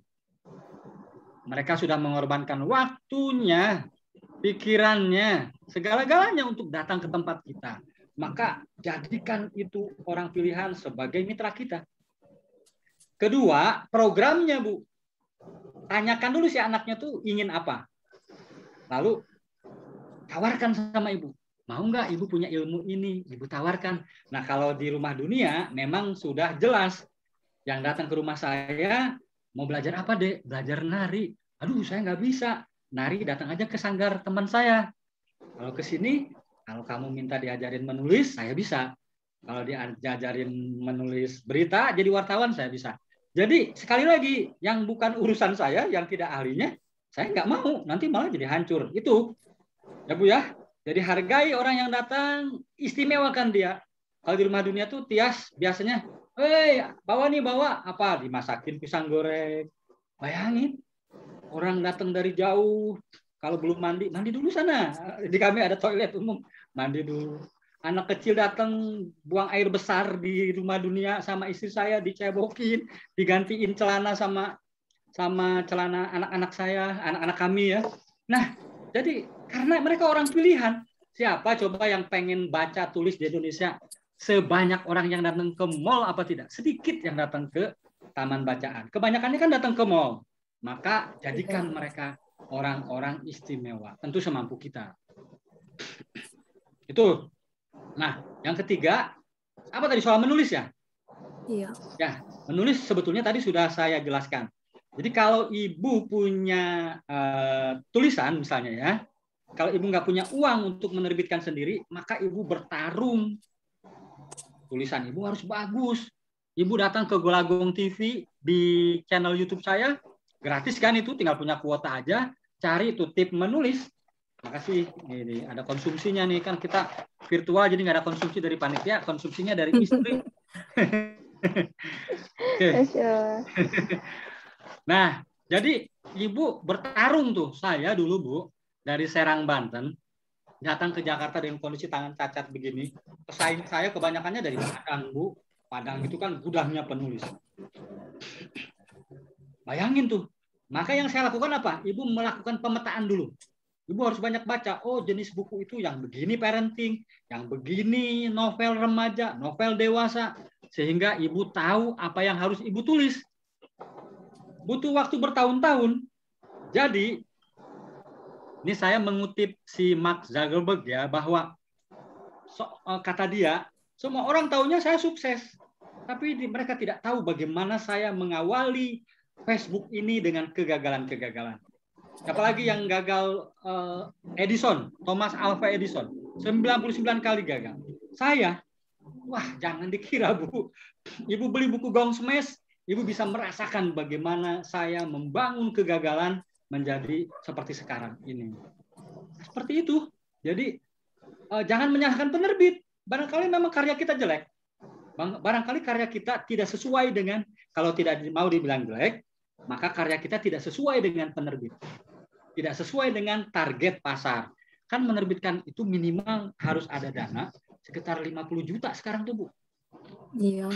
Mereka sudah mengorbankan waktunya, pikirannya, segala-galanya untuk datang ke tempat kita. Maka jadikan itu orang pilihan sebagai mitra kita. Kedua, programnya, Bu. Tanyakan dulu si anaknya tuh ingin apa. Lalu tawarkan sama ibu. Mau nggak ibu punya ilmu ini? Ibu tawarkan. Nah, kalau di Rumah Dunia memang sudah jelas. Yang datang ke rumah saya, mau belajar apa, Dek? Belajar nari. Aduh, saya nggak bisa. Nari datang aja ke sanggar teman saya. Kalau ke sini, kalau kamu minta diajarin menulis, saya bisa. Kalau diajarin menulis berita, jadi wartawan, saya bisa. Jadi sekali lagi, yang bukan urusan saya, yang tidak ahlinya, saya nggak mau. Nanti malah jadi hancur. Itu, ya Bu ya. Jadi hargai orang yang datang, istimewakan dia. Kalau di Rumah Dunia tuh Tias biasanya, bawa nih, bawa apa? Dimasakin pisang goreng. Bayangin, orang datang dari jauh, kalau belum mandi, mandi dulu sana. Di kami ada toilet umum, mandi dulu. Anak kecil datang buang air besar di Rumah Dunia sama istri saya, dicebokin, digantiin celana sama celana anak-anak saya, anak-anak kami ya. Nah, jadi karena mereka orang pilihan, siapa coba yang pengen baca tulis di Indonesia sebanyak orang yang datang ke mall apa tidak? Sedikit yang datang ke taman bacaan. Kebanyakannya kan datang ke mall. Maka jadikan mereka orang-orang istimewa. Tentu semampu kita. Itu. Nah, yang ketiga, apa tadi soal menulis ya? Iya. Ya, menulis sebetulnya tadi sudah saya jelaskan. Jadi kalau ibu punya tulisan misalnya ya, kalau ibu nggak punya uang untuk menerbitkan sendiri, maka ibu bertarung. Tulisan ibu harus bagus. Ibu datang ke Golagong TV di channel YouTube saya, gratis kan itu, tinggal punya kuota aja, cari itu tip menulis. Makasih, ini ada konsumsinya nih, kan kita virtual jadi nggak ada konsumsi dari panitia, konsumsinya dari istri. Nah, jadi ibu bertarung tuh. Saya dulu, Bu, dari Serang, Banten, datang ke Jakarta dengan kondisi tangan cacat begini. Pesaing saya kebanyakannya dari Padang, Bu. Padang itu kan gudangnya penulis. Bayangin tuh. Maka yang saya lakukan apa? Ibu melakukan pemetaan dulu. Ibu harus banyak baca. Oh, jenis buku itu yang begini parenting, yang begini novel remaja, novel dewasa. Sehingga ibu tahu apa yang harus ibu tulis. Butuh waktu bertahun-tahun. Jadi, ini saya mengutip si Mark Zuckerberg ya, bahwa kata dia, semua orang tahunya saya sukses. Tapi mereka tidak tahu bagaimana saya mengawali Facebook ini dengan kegagalan-kegagalan. Apalagi yang gagal Edison, Thomas Alva Edison. 99 kali gagal. Saya, wah jangan dikira Bu. Ibu beli buku Gong Smash, Ibu bisa merasakan bagaimana saya membangun kegagalan menjadi seperti sekarang ini. Seperti itu. Jadi jangan menyalahkan penerbit. Barangkali memang karya kita jelek. Barangkali karya kita tidak sesuai dengan, kalau tidak mau dibilang jelek, maka karya kita tidak sesuai dengan penerbit. Tidak sesuai dengan target pasar. Kan menerbitkan itu minimal harus ada dana sekitar 50 juta sekarang tuh Bu. Iya.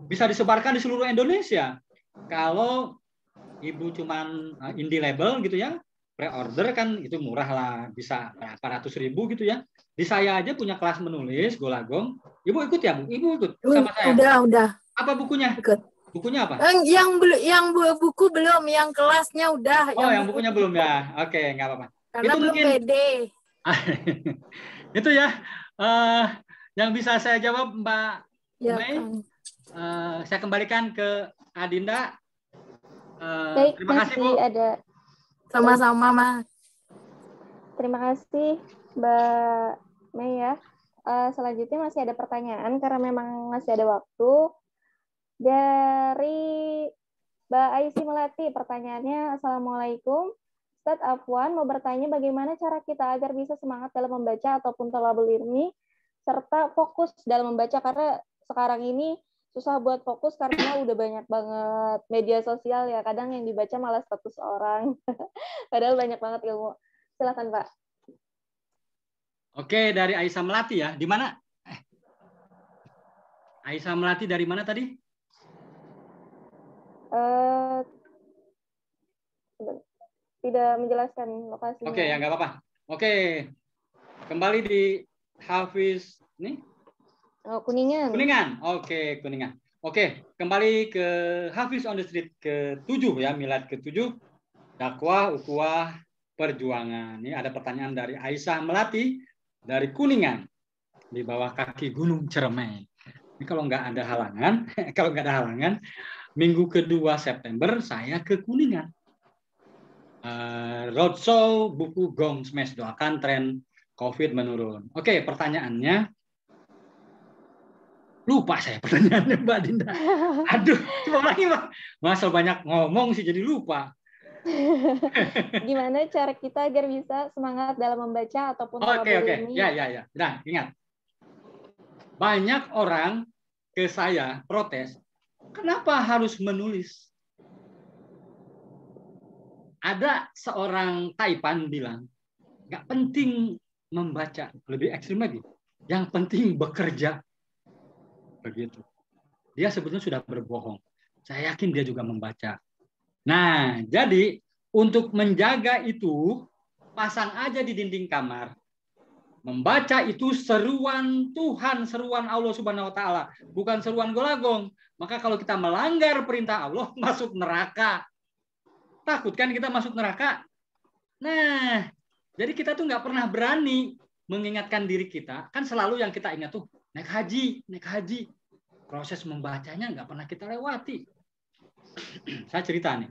Bisa disebarkan di seluruh Indonesia. Kalau Ibu cuman indie label gitu ya, pre-order kan itu murah lah, bisa berapa ratus ribu gitu ya. Di saya aja punya kelas menulis, Golagong. Ibu ikut ya Bu? Ibu ikut sama saya? Udah. Apa bukunya? Ikut. Bukunya apa? Yang buku belum, yang kelasnya udah. Oh, yang bukunya belum ya. Oke, nggak apa-apa. Karena itu belum mungkin pede. itu ya yang bisa saya jawab Mbak Mei. Saya kembalikan ke Adinda. Baik, terima kasih Bu. Ada Sama-sama Mas. Terima kasih Mbak Mei ya. Selanjutnya masih ada pertanyaan karena memang masih ada waktu. Dari Mbak Aisy Melati, pertanyaannya, Assalamualaikum. Ustadz Afwan mau bertanya bagaimana cara kita agar bisa semangat dalam membaca ataupun thalabul ilmi, serta fokus dalam membaca, karena sekarang ini susah buat fokus karena udah banyak banget media sosial ya, kadang yang dibaca malah status orang. Padahal banyak banget ilmu. Silakan Pak. Oke, dari Aisyah Melati ya. Di mana? Aisyah Melati dari mana tadi? Tidak menjelaskan lokasinya. Oke, ya nggak apa-apa. Oke, kembali di Hafiz nih. Oh, Kuningan. Kuningan. Oke, Kuningan. Oke, kembali ke Hafiz on the Street ke-7 ya, milad ke-7. Dakwah, ukhuwah, perjuangan. Ini ada pertanyaan dari Aisyah Melati dari Kuningan di bawah kaki Gunung Ciremai. Ini kalau nggak ada halangan, minggu kedua September saya ke Kuningan. Roadshow buku Gong Smash, doakan tren COVID menurun. Oke, pertanyaannya. Lupa saya pertanyaannya Mbak Dinda. Aduh, coba lagi Mbak. Masa banyak ngomong sih jadi lupa. Gimana cara kita agar bisa semangat dalam membaca ataupun Oke. Ya. Nah, ingat. Banyak orang ke saya protes, kenapa harus menulis? Ada seorang Taipan bilang, nggak penting membaca, lebih ekstrim lagi. Yang penting bekerja. Begitu. Dia sebetulnya sudah berbohong. Saya yakin dia juga membaca. Nah, jadi untuk menjaga itu, pasang aja di dinding kamar. Membaca itu seruan Tuhan, seruan Allah Subhanahu wa taala, bukan seruan Golagong. Maka kalau kita melanggar perintah Allah, masuk neraka. Takut kan kita masuk neraka? Nah, jadi kita tuh nggak pernah berani mengingatkan diri kita. Kan selalu yang kita ingat tuh naik haji. Proses membacanya nggak pernah kita lewati. Saya cerita nih.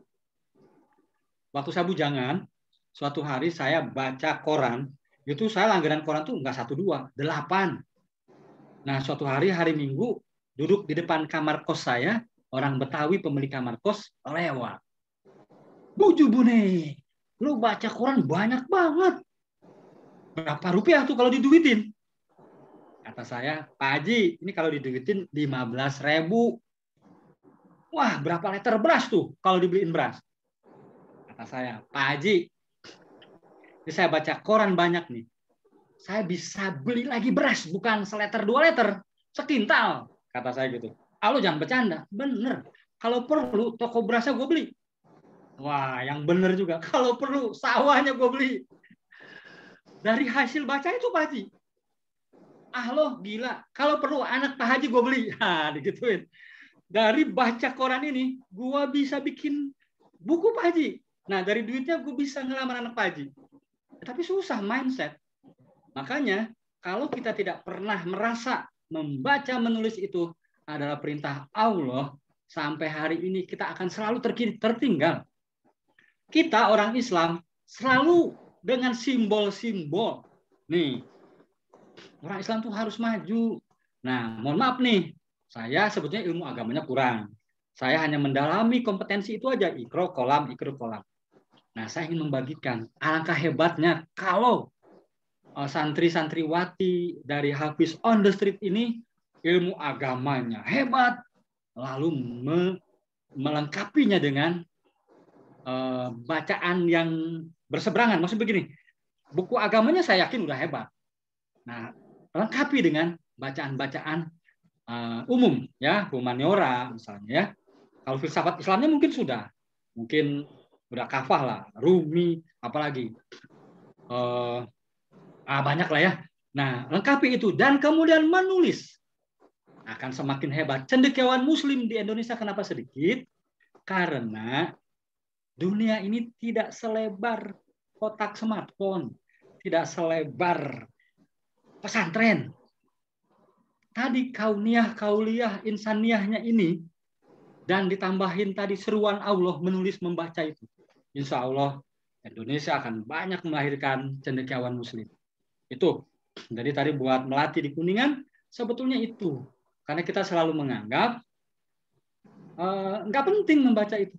Waktu saya bujangan, suatu hari saya baca koran. Itu saya langganan koran tuh nggak 1, 2, 8. Nah, suatu hari Minggu, duduk di depan kamar kos saya, orang Betawi pemilik kamar kos lewat. Buju Bune, lu baca koran banyak banget. Berapa rupiah tuh kalau diduitin? Kata saya, Pak Haji, ini kalau diduitin 15.000. Wah, berapa liter beras tuh kalau dibeliin beras? Kata saya, Pak Haji, ini saya baca koran banyak nih. Saya bisa beli lagi beras, bukan seleter 2 liter, sekintal. Kata saya gitu. Ah, lu jangan bercanda. Bener. Kalau perlu, toko berasnya gue beli. Wah, yang benar juga. Kalau perlu sawahnya gue beli. Dari hasil baca itu Pak Haji. Ah loh, gila. Kalau perlu anak Pak Haji gue beli. Digituin. Dari baca koran ini, gue bisa bikin buku Pak Haji. Nah, dari duitnya gue bisa ngelamar anak Pak Haji. Tapi susah mindset. Makanya, kalau kita tidak pernah merasa membaca, menulis itu adalah perintah Allah, sampai hari ini kita akan selalu tertinggal. Kita orang Islam selalu dengan simbol-simbol. Nih, orang Islam tuh harus maju. Nah, mohon maaf nih, saya sebetulnya ilmu agamanya kurang. Saya hanya mendalami kompetensi itu aja, ikro kolam. Nah, saya ingin membagikan alangkah hebatnya kalau santri-santriwati dari Hafiz on the Street ini ilmu agamanya hebat, lalu melengkapinya dengan bacaan yang berseberangan. Maksud begini, buku agamanya saya yakin udah hebat. Nah, lengkapi dengan bacaan-bacaan umum, ya, humaniora misalnya, ya. Kalau filsafat Islamnya mungkin udah kafah lah, Rumi, apalagi banyak lah ya. Nah, lengkapi itu dan kemudian menulis akan semakin hebat. Cendekiawan Muslim di Indonesia kenapa sedikit? Karena dunia ini tidak selebar kotak smartphone, tidak selebar pesantren. Tadi kauniyah, kauliyah, insaniahnya ini, dan ditambahin tadi seruan Allah menulis membaca itu. Insya Allah Indonesia akan banyak melahirkan cendekiawan Muslim. Itu. Jadi tadi buat melatih di Kuningan, sebetulnya itu. Karena kita selalu menganggap nggak penting membaca itu.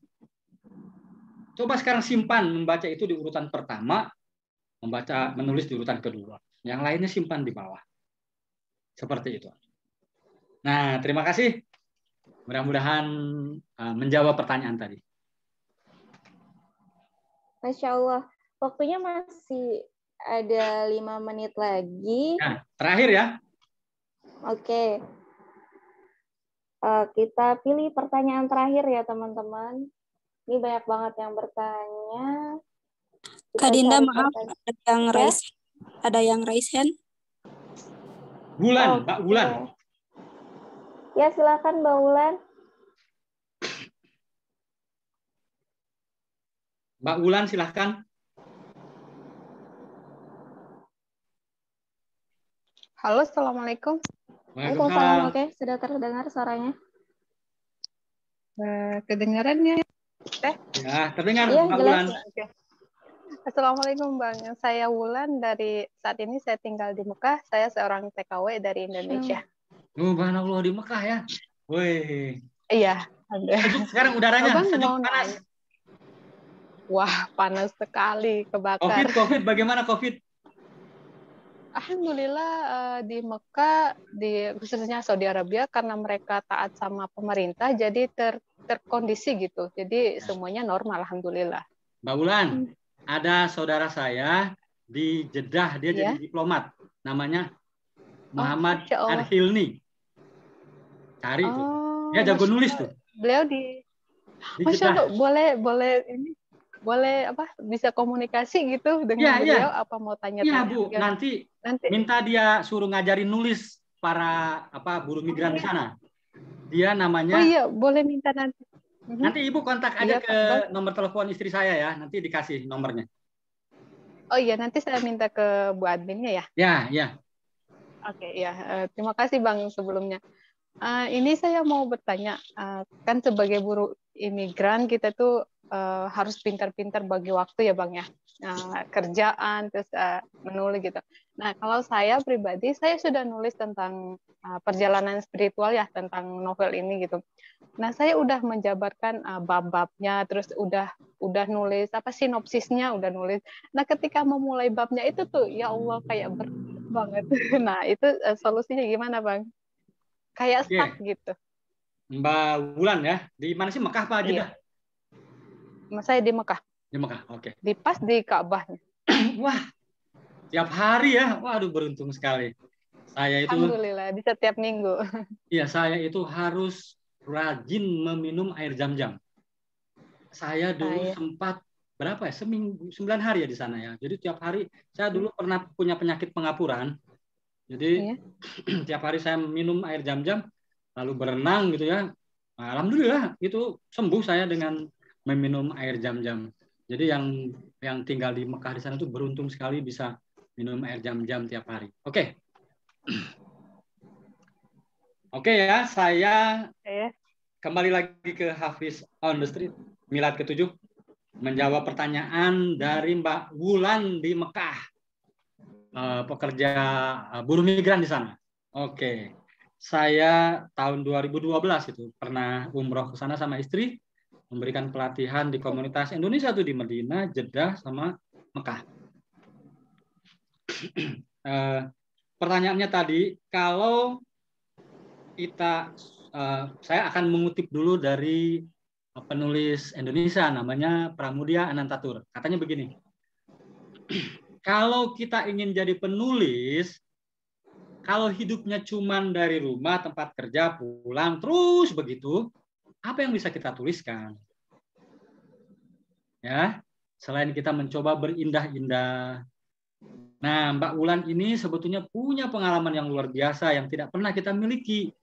Coba sekarang simpan membaca itu di urutan pertama, menulis di urutan kedua. Yang lainnya simpan di bawah. Seperti itu. Nah, terima kasih. Mudah-mudahan menjawab pertanyaan tadi. Masya Allah. Waktunya masih ada 5 menit lagi. Nah, terakhir ya. Oke. Kita pilih pertanyaan terakhir ya, teman-teman. Ini banyak banget yang bertanya. Kak Dinda, maaf, ada yang raise hand. Bulan, Mbak Bulan. Ya, silakan Mbak Bulan. Mbak Bulan, silakan. Halo, Assalamualaikum. Waalaikumsalam. Oke, sudah terdengar suaranya. Kedengarannya? Ya, terdengar ya, Mbak Bulan. Oke. Assalamualaikum Bang, saya Wulan dari saat ini saya tinggal di Mekah. Saya seorang TKW dari Indonesia. Subhanallah, di Mekah ya. Wih. Iya. Sejuk sekarang udaranya, Abang sejuk panas. Wah, panas sekali, kebakar. COVID, bagaimana COVID? Alhamdulillah di Mekah, khususnya Saudi Arabia, karena mereka taat sama pemerintah, jadi terkondisi gitu. Jadi semuanya normal, alhamdulillah. Mbak Wulan, ada saudara saya di Jeddah, dia jadi diplomat, namanya Muhammad Arhilni. Cari tuh, dia jago nulis tuh. Beliau di Masya Allah, boleh apa? Bisa komunikasi gitu dengan beliau? Apa mau tanya-tanya? Iya Bu, nanti minta dia suruh ngajarin nulis para buruh migran di sana. Dia namanya. Oh iya, boleh minta nanti. Nanti Ibu kontak aja ke nomor telepon istri saya ya, nanti dikasih nomornya. Oh iya, nanti saya minta ke Bu adminnya ya? Ya. Oke, ya. Terima kasih Bang sebelumnya. Ini saya mau bertanya, kan sebagai buruh imigran kita tuh harus pintar-pintar bagi waktu ya Bang ya. Kerjaan, terus menulis gitu. Nah, kalau saya pribadi, saya sudah nulis tentang perjalanan spiritual ya, tentang novel ini gitu. Nah, saya udah menjabarkan bab-babnya, terus udah nulis sinopsisnya, udah nulis. Nah, ketika memulai babnya itu tuh, ya Allah kayak berat banget. Nah, itu solusinya gimana Bang? Kayak stuck gitu. Mbak Wulan ya, di mana sih, Mekah apa Jeddah? Saya di Mekah. Di Mekah, oke. Pas di Ka'bah. Wah, tiap hari ya, waduh beruntung sekali. Saya itu. Alhamdulillah, di setiap minggu. Iya, saya itu harus rajin meminum air Zam-Zam. Saya dulu sempat berapa ya, seminggu 9 hari ya di sana ya. Jadi tiap hari saya dulu pernah punya penyakit pengapuran. Jadi tiap hari saya minum air jam-jam, lalu berenang gitu ya. Nah, alhamdulillah itu sembuh saya dengan meminum air jam-jam. Jadi yang tinggal di Mekah di sana itu beruntung sekali bisa minum air jam-jam tiap hari. Oke. Oke ya, saya kembali lagi ke Hafiz on the Street, milad ke-7, menjawab pertanyaan dari Mbak Wulan di Mekah, pekerja buruh migran di sana. Oke, saya tahun 2012 itu pernah umroh ke sana sama istri, memberikan pelatihan di komunitas Indonesia tuh di Madinah, Jeddah, sama Mekah. Pertanyaannya tadi, kalau kita, saya akan mengutip dulu dari penulis Indonesia namanya Pramudia Anantatur. Katanya begini, kalau kita ingin jadi penulis, kalau hidupnya cuman dari rumah, tempat kerja, pulang, terus begitu, apa yang bisa kita tuliskan? Ya, selain kita mencoba berindah-indah. Nah, Mbak Wulan ini sebetulnya punya pengalaman yang luar biasa yang tidak pernah kita miliki.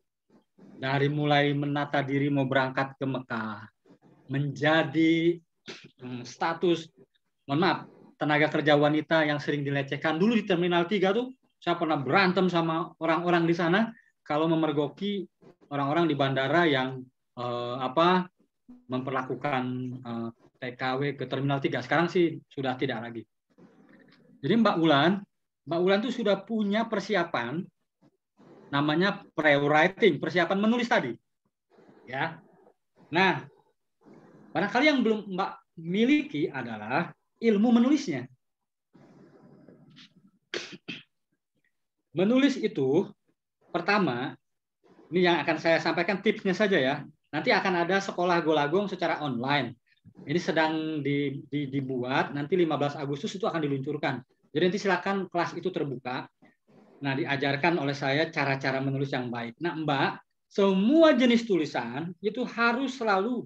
Dari mulai menata diri mau berangkat ke Mekah, menjadi status, mohon maaf, tenaga kerja wanita yang sering dilecehkan. Dulu di Terminal 3 tuh, saya pernah berantem sama orang-orang di sana kalau memergoki orang-orang di bandara yang memperlakukan TKW ke Terminal 3. Sekarang sih sudah tidak lagi. Jadi Mbak Wulan tuh sudah punya persiapan namanya pre-writing, persiapan menulis tadi. Ya. Nah, barangkali yang belum Mbak miliki adalah ilmu menulisnya. Menulis itu pertama, ini yang akan saya sampaikan tipsnya saja ya. Nanti akan ada sekolah Golagong secara online. Ini sedang dibuat, nanti 15 Agustus itu akan diluncurkan. Jadi nanti silakan kelas itu terbuka. Nah, diajarkan oleh saya cara-cara menulis yang baik. Nah, Mbak, semua jenis tulisan itu harus selalu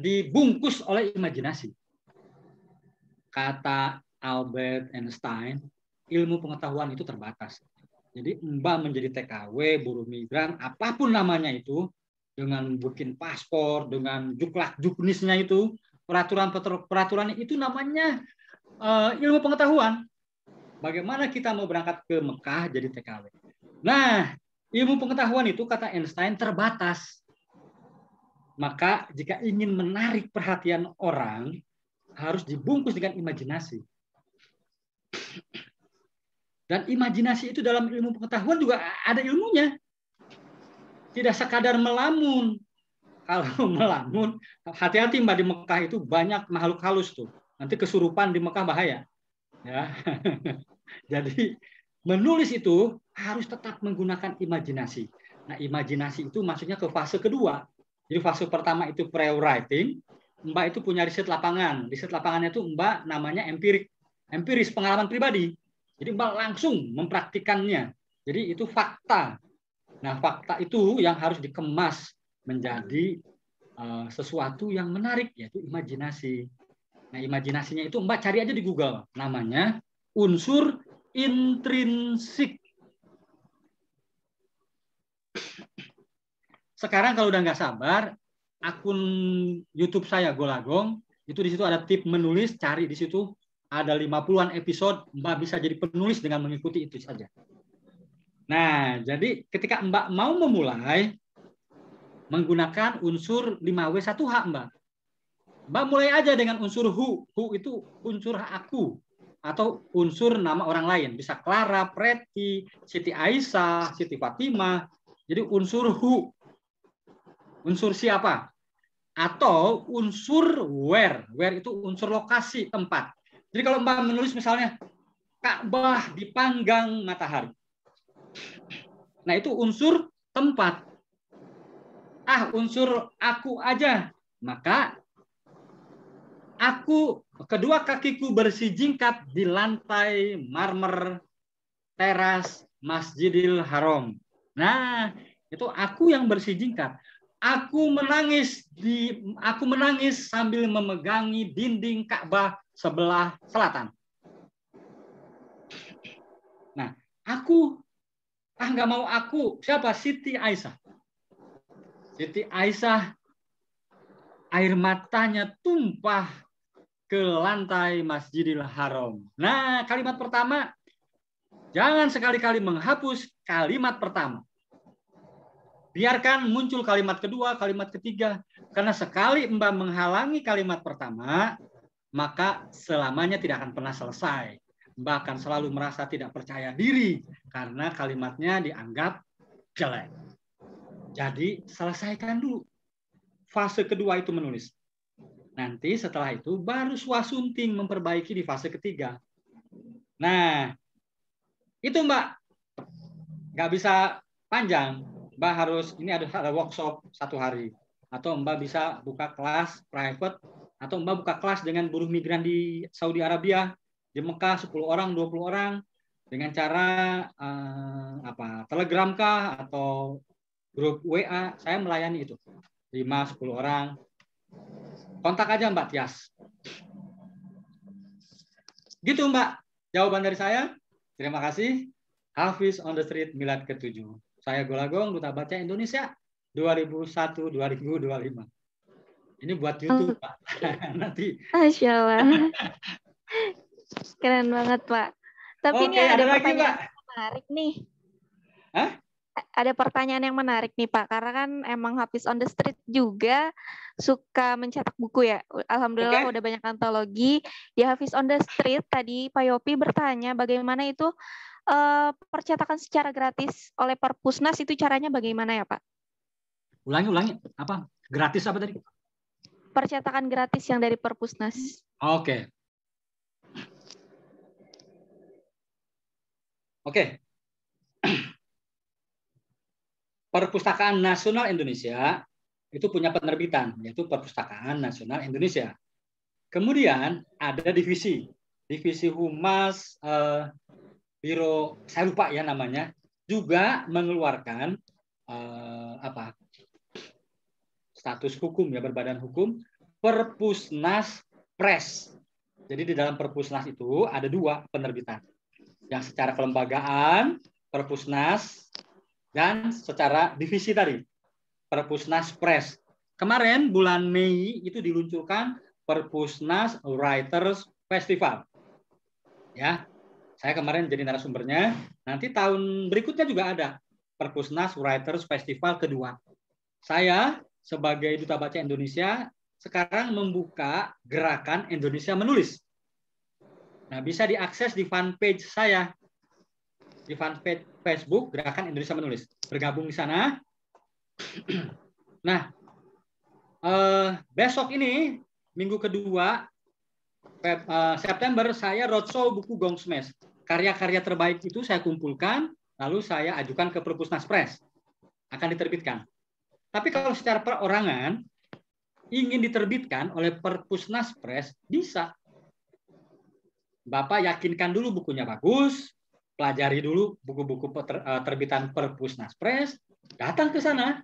dibungkus oleh imajinasi. Kata Albert Einstein, ilmu pengetahuan itu terbatas. Jadi Mbak menjadi TKW, buruh migran, apapun namanya itu, dengan bikin paspor, dengan juklak-juknisnya itu, peraturan itu namanya ilmu pengetahuan. Bagaimana kita mau berangkat ke Mekah jadi TKW. Nah, ilmu pengetahuan itu kata Einstein terbatas. Maka jika ingin menarik perhatian orang, harus dibungkus dengan imajinasi. Dan imajinasi itu dalam ilmu pengetahuan juga ada ilmunya. Tidak sekadar melamun. Kalau melamun, hati-hati Mbak, di Mekah itu banyak makhluk halus tuh. Nanti kesurupan di Mekah bahaya. Ya. Jadi menulis itu harus tetap menggunakan imajinasi. Nah, imajinasi itu maksudnya ke fase kedua. Jadi fase pertama itu pre-writing. Mbak itu punya riset lapangan. Riset lapangannya itu Mbak namanya empiris, pengalaman pribadi. Jadi Mbak langsung mempraktikannya. Jadi itu fakta. Nah, fakta itu yang harus dikemas menjadi sesuatu yang menarik, yaitu imajinasi. Nah, imajinasinya itu Mbak cari aja di Google. Namanya unsur intrinsik. Sekarang kalau udah nggak sabar, akun YouTube saya Golagong, itu di situ ada tip menulis, cari di situ ada 50-an episode, Mbak bisa jadi penulis dengan mengikuti itu saja. Nah, jadi ketika Mbak mau memulai menggunakan unsur 5W1H, Mbak mulai aja dengan unsur hu. Hu itu unsur aku atau unsur nama orang lain. Bisa Clara, Preti, Siti Aisyah, Siti Fatimah. Jadi unsur hu. Unsur siapa? Atau unsur where. Where itu unsur lokasi, tempat. Jadi kalau Mbak menulis misalnya Ka'bah dipanggang matahari. Nah, itu unsur tempat. Unsur aku aja. Maka aku, kedua kakiku bersijingkat di lantai marmer teras Masjidil Haram. Nah, itu aku yang bersijingkat. Aku menangis sambil memegangi dinding Ka'bah sebelah selatan. Nah, nggak mau aku. Siapa? Siti Aisyah. Siti Aisyah, air matanya tumpah ke lantai Masjidil Haram. Nah, kalimat pertama, jangan sekali-kali menghapus kalimat pertama. Biarkan muncul kalimat kedua, kalimat ketiga. Karena sekali Mbak menghalangi kalimat pertama, maka selamanya tidak akan pernah selesai. Mbak akan selalu merasa tidak percaya diri karena kalimatnya dianggap jelek. Jadi selesaikan dulu. Fase kedua itu menulis. Nanti setelah itu baru swasunting memperbaiki di fase ketiga. Nah, itu Mbak. Nggak bisa panjang. Mbak harus, ini ada workshop 1 hari. Atau Mbak bisa buka kelas private, atau Mbak buka kelas dengan buruh migran di Saudi Arabia, di Mekah 10 orang, 20 orang, dengan cara Telegram kah, atau grup WA, saya melayani itu. 5-10 orang. Kontak aja Mbak Tias. Gitu Mbak, jawaban dari saya. Terima kasih. Hafiz on the Street Milad ke-7. Saya Golagong, Duta Baca Indonesia 2001-2025. Ini buat YouTube, Pak. Nanti. Masya Allah. Keren banget, Pak. Tapi Oke, ini ada lagi, pertanyaan Pak. menarik nih. Hah? Ada pertanyaan yang menarik nih, Pak. Karena kan emang Hafiz on the Street juga suka mencetak buku ya. Alhamdulillah udah banyak antologi. Di Hafiz on the Street tadi Pak Yopi bertanya bagaimana itu percetakan secara gratis oleh Perpusnas, itu caranya bagaimana ya Pak? Ulangi. Apa? Gratis apa tadi? Percetakan gratis yang dari Perpusnas. Oke. Perpustakaan Nasional Indonesia itu punya penerbitan, yaitu Perpustakaan Nasional Indonesia. Kemudian ada divisi Humas, Biro, saya lupa ya namanya, juga mengeluarkan status hukum ya, berbadan hukum, Perpusnas Press. Jadi di dalam Perpusnas itu ada 2 penerbitan. Yang secara kelembagaan, Perpusnas, dan secara divisi tadi, Perpusnas Press. Kemarin bulan Mei itu diluncurkan Perpusnas Writers Festival. Ya, saya kemarin jadi narasumbernya. Nanti tahun berikutnya juga ada Perpusnas Writers Festival kedua. Saya sebagai Duta Baca Indonesia sekarang membuka gerakan Indonesia Menulis. Nah, bisa diakses di fanpage saya. Di fanpage Facebook Gerakan Indonesia Menulis. Bergabung di sana. Nah, besok ini minggu kedua September saya roadshow buku Gong Smash. Karya-karya terbaik itu saya kumpulkan, lalu saya ajukan ke Perpusnas Press. Akan diterbitkan. Tapi kalau secara perorangan ingin diterbitkan oleh Perpusnas Press, bisa. Bapak yakinkan dulu bukunya bagus, pelajari dulu buku-buku terbitan Perpusnas Press, datang ke sana,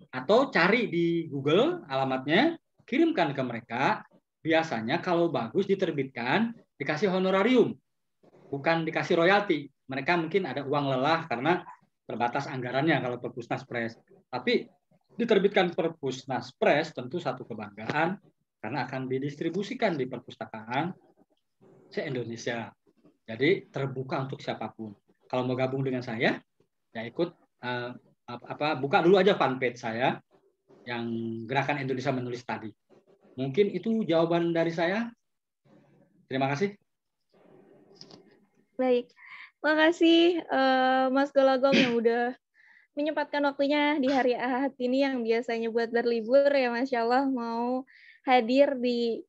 atau cari di Google alamatnya, kirimkan ke mereka. Biasanya kalau bagus diterbitkan, dikasih honorarium, bukan dikasih royalti. Mereka mungkin ada uang lelah karena terbatas anggarannya kalau Perpusnas Press. Tapi diterbitkan Perpusnas Press tentu satu kebanggaan karena akan didistribusikan di perpustakaan se-Indonesia. Jadi terbuka untuk siapapun. Kalau mau gabung dengan saya, ya ikut buka dulu aja fanpage saya yang Gerakan Indonesia Menulis tadi. Mungkin itu jawaban dari saya. Terima kasih. Baik, makasih Mas Golagong yang udah menyempatkan waktunya di hari Ahad ini yang biasanya buat berlibur ya, Masya Allah, mau hadir di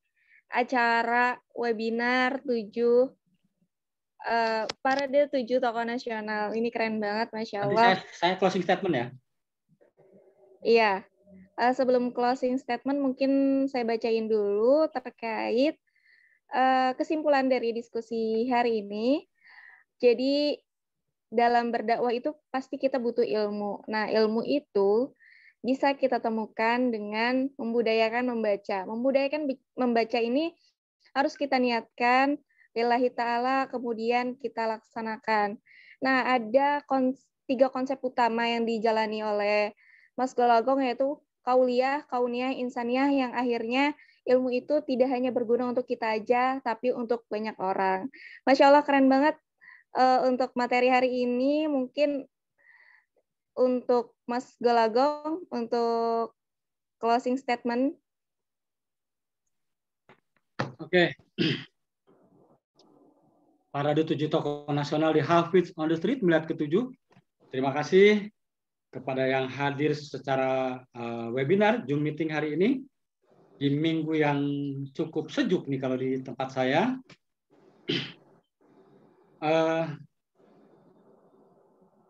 acara webinar 7 Parade 7 Tokoh Nasional. Ini keren banget, Masya Allah. Nanti saya closing statement ya. Iya, sebelum closing statement mungkin saya bacain dulu terkait kesimpulan dari diskusi hari ini. Jadi dalam berdakwah itu pasti kita butuh ilmu. Nah, ilmu itu bisa kita temukan dengan membudayakan membaca. Membudayakan membaca ini harus kita niatkan, lillahi ta'ala, kemudian kita laksanakan. Nah, ada 3 konsep utama yang dijalani oleh Mas Golagong, yaitu kauliyah, kauniyah, insaniyah, yang akhirnya ilmu itu tidak hanya berguna untuk kita aja, tapi untuk banyak orang. Masya Allah, keren banget. Untuk materi hari ini, mungkin untuk Mas Golagong, untuk closing statement. Oke. Parade 7 tokoh nasional di Hafiz on the Street melihat ke-7. Terima kasih kepada yang hadir secara webinar, Zoom meeting hari ini. Di minggu yang cukup sejuk nih kalau di tempat saya.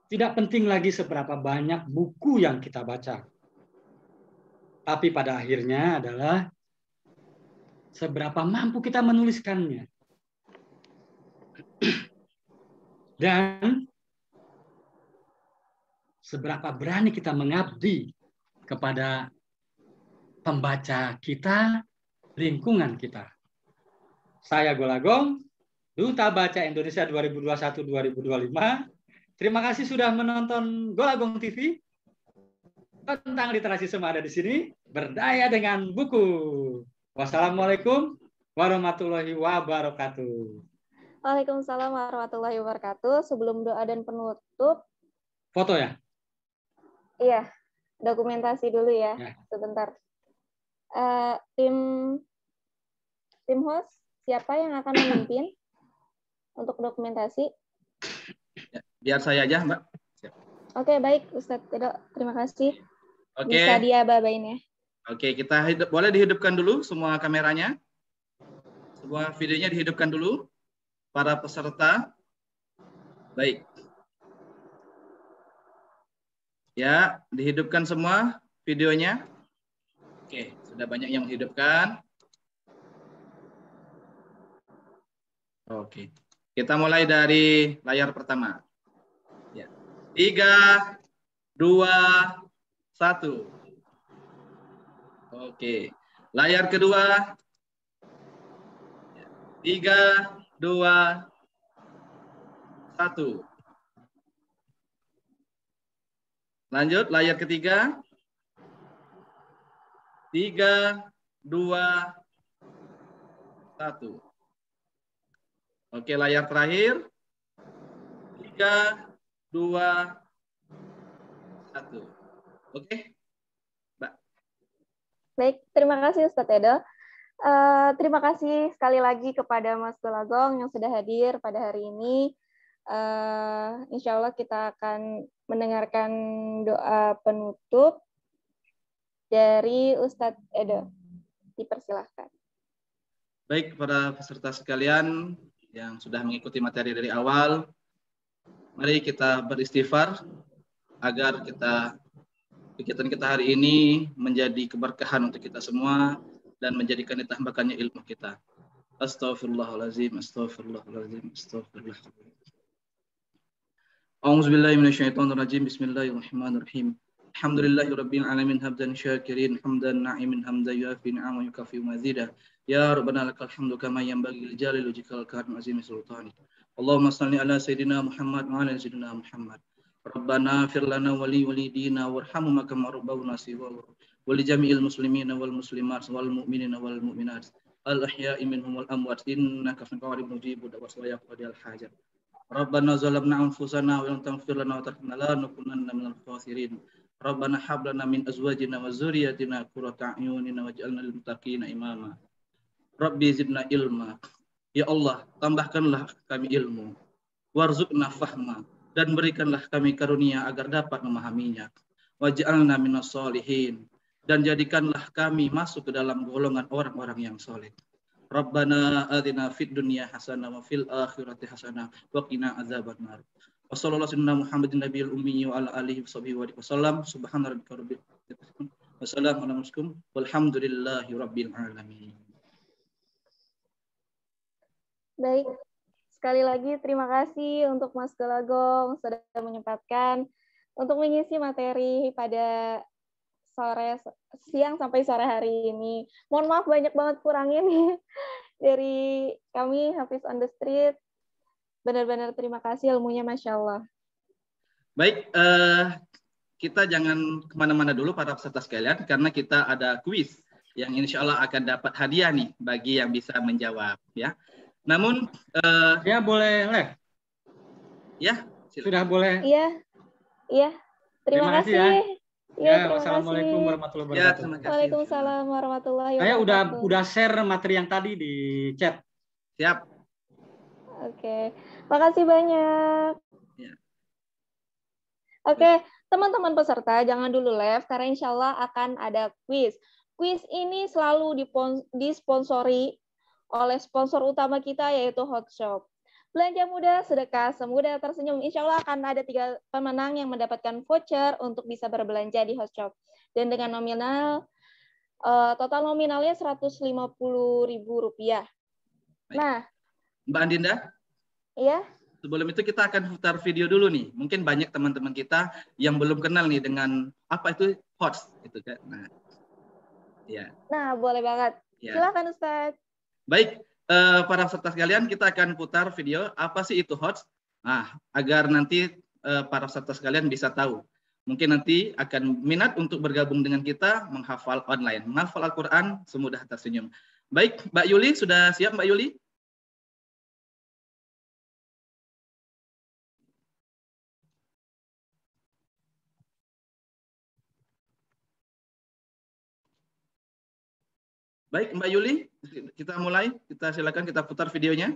Tidak penting lagi seberapa banyak buku yang kita baca. Tapi pada akhirnya adalah seberapa mampu kita menuliskannya. Dan seberapa berani kita mengabdi kepada pembaca kita, lingkungan kita. Saya Golagong, Duta Baca Indonesia 2021-2025. Terima kasih sudah menonton Golagong TV. Tentang literasi semua ada di sini. Berdaya dengan buku. Wassalamualaikum warahmatullahi wabarakatuh. Waalaikumsalam warahmatullahi wabarakatuh. Sebelum doa dan penutup. Foto ya? Iya, dokumentasi dulu ya. Sebentar. Tim host, siapa yang akan memimpin untuk dokumentasi? Biar saya aja, Mbak. Siap. Oke, baik, Ustadz Tedo. Terima kasih. Oke. Bisa diababain ya. Oke, kita boleh dihidupkan dulu semua kameranya. Semua videonya dihidupkan dulu. Para peserta. Baik. Ya, dihidupkan semua videonya. Oke, sudah banyak yang menghidupkan. Oke. Kita mulai dari layar pertama. Ya. 3, 2, 1. Oke. Layar kedua. 3, 2, 1. Lanjut, layar ketiga. 3, 2, 1. Oke, layar terakhir. 3, 2, 1. Oke, Mbak. Baik, terima kasih Ustadz Edo. Terima kasih sekali lagi kepada Mas Golagong yang sudah hadir pada hari ini. Insya Allah kita akan mendengarkan doa penutup dari Ustadz Edo. Dipersilahkan. Baik, para peserta sekalian yang sudah mengikuti materi dari awal, mari kita beristighfar agar kegiatan kita hari ini menjadi keberkahan untuk kita semua dan menjadikan ditambahkannya ilmu kita. Astaghfirullahaladzim, astaghfirullahaladzim, astaghfirullahaladzim. A'udzubillahi minasyaitonirrajim. Bismillahirrahmanirrahim. Alhamdulillahirabbil alamin hamdan syakirin hamdan na'imin hamdan yuafi ni'ama yukafi mazida. Ya Rabbana lakal hamdu kama yanbaghi li jalali wajhikal karim azimi sultani. Allahumma shalli ala sayidina Muhammad wa ala sayidina Muhammad. Rabbana fir lana wa li walidina warhamhum kama rabbawna shighara. Wa li jami'il muslimina wal muslimat wal mu'minina wal mu'minat al ahya'i minhum wal amwat innaka qaribun mujibud da'wat wa yaqdil hajat. Rabbana zalamna anfusana wa lam taghfir lana wa tarhamna lanakunanna minal khasirin. Rabbana hab lana min azwajina wa dzurriyyatina qurrata a'yunina waj'alna lil muttaqina imama. Rabbi zidna ilma. Ya Allah, tambahkanlah kami ilmu. Warzuqna fahma, dan berikanlah kami karunia agar dapat memahaminya. Waj'alna minas sholihin, dan jadikanlah kami masuk ke dalam golongan orang-orang yang soleh. Rabbana atina fid dunya hasanah wa fil akhirati hasanah wa qina adzabannar. Wa sallallahu alaihi Muhammadin nabiyil ummi wa ala alihi wa sallam. Subhana rabbika rabbil izzati wa salamun alal mursalin walhamdulillahi rabbil alamin. Baik, sekali lagi terima kasih untuk Mas Golagong sudah menyempatkan untuk mengisi materi pada siang sampai sore hari ini. Mohon maaf banyak banget kurangnya nih dari kami Hafiz on the Street. Benar-benar terima kasih ilmunya, Masya Allah. Baik, kita jangan kemana-mana dulu para peserta sekalian, karena kita ada kuis yang insya Allah akan dapat hadiah nih bagi yang bisa menjawab. Ya. Namun, ya boleh live. Ya, sudah boleh. Iya. Terima kasih. Ya, wassalamualaikum warahmatullahi wabarakatuh. Waalaikumsalam warahmatullahi wabarakatuh. Saya udah share materi yang tadi di chat. Siap. Oke, makasih banyak. Ya. Oke, teman-teman peserta jangan dulu live karena insya Allah akan ada quiz. Quiz ini selalu disponsori oleh sponsor utama kita yaitu Hotshop. Belanja mudah, sedekah semudah tersenyum. Insya Allah akan ada 3 pemenang yang mendapatkan voucher untuk bisa berbelanja di Hotshop. Dan dengan nominal, total nominalnya Rp150.000. Nah, Mbak Andinda? Iya? Sebelum itu kita akan putar video dulu nih. Mungkin banyak teman-teman kita yang belum kenal nih dengan apa itu HOTS. Gitu kan. Nah, ya. Nah, boleh banget. Ya. Silakan Ustadz. Baik. Para peserta sekalian, kita akan putar video apa sih itu HOTS. Nah, agar nanti para peserta sekalian bisa tahu. Mungkin nanti akan minat untuk bergabung dengan kita menghafal online. Menghafal Al-Quran semudah tersenyum. Baik, Mbak Yuli, sudah siap Mbak Yuli? Baik, Mbak Yuli, kita mulai. Kita silakan kita putar videonya.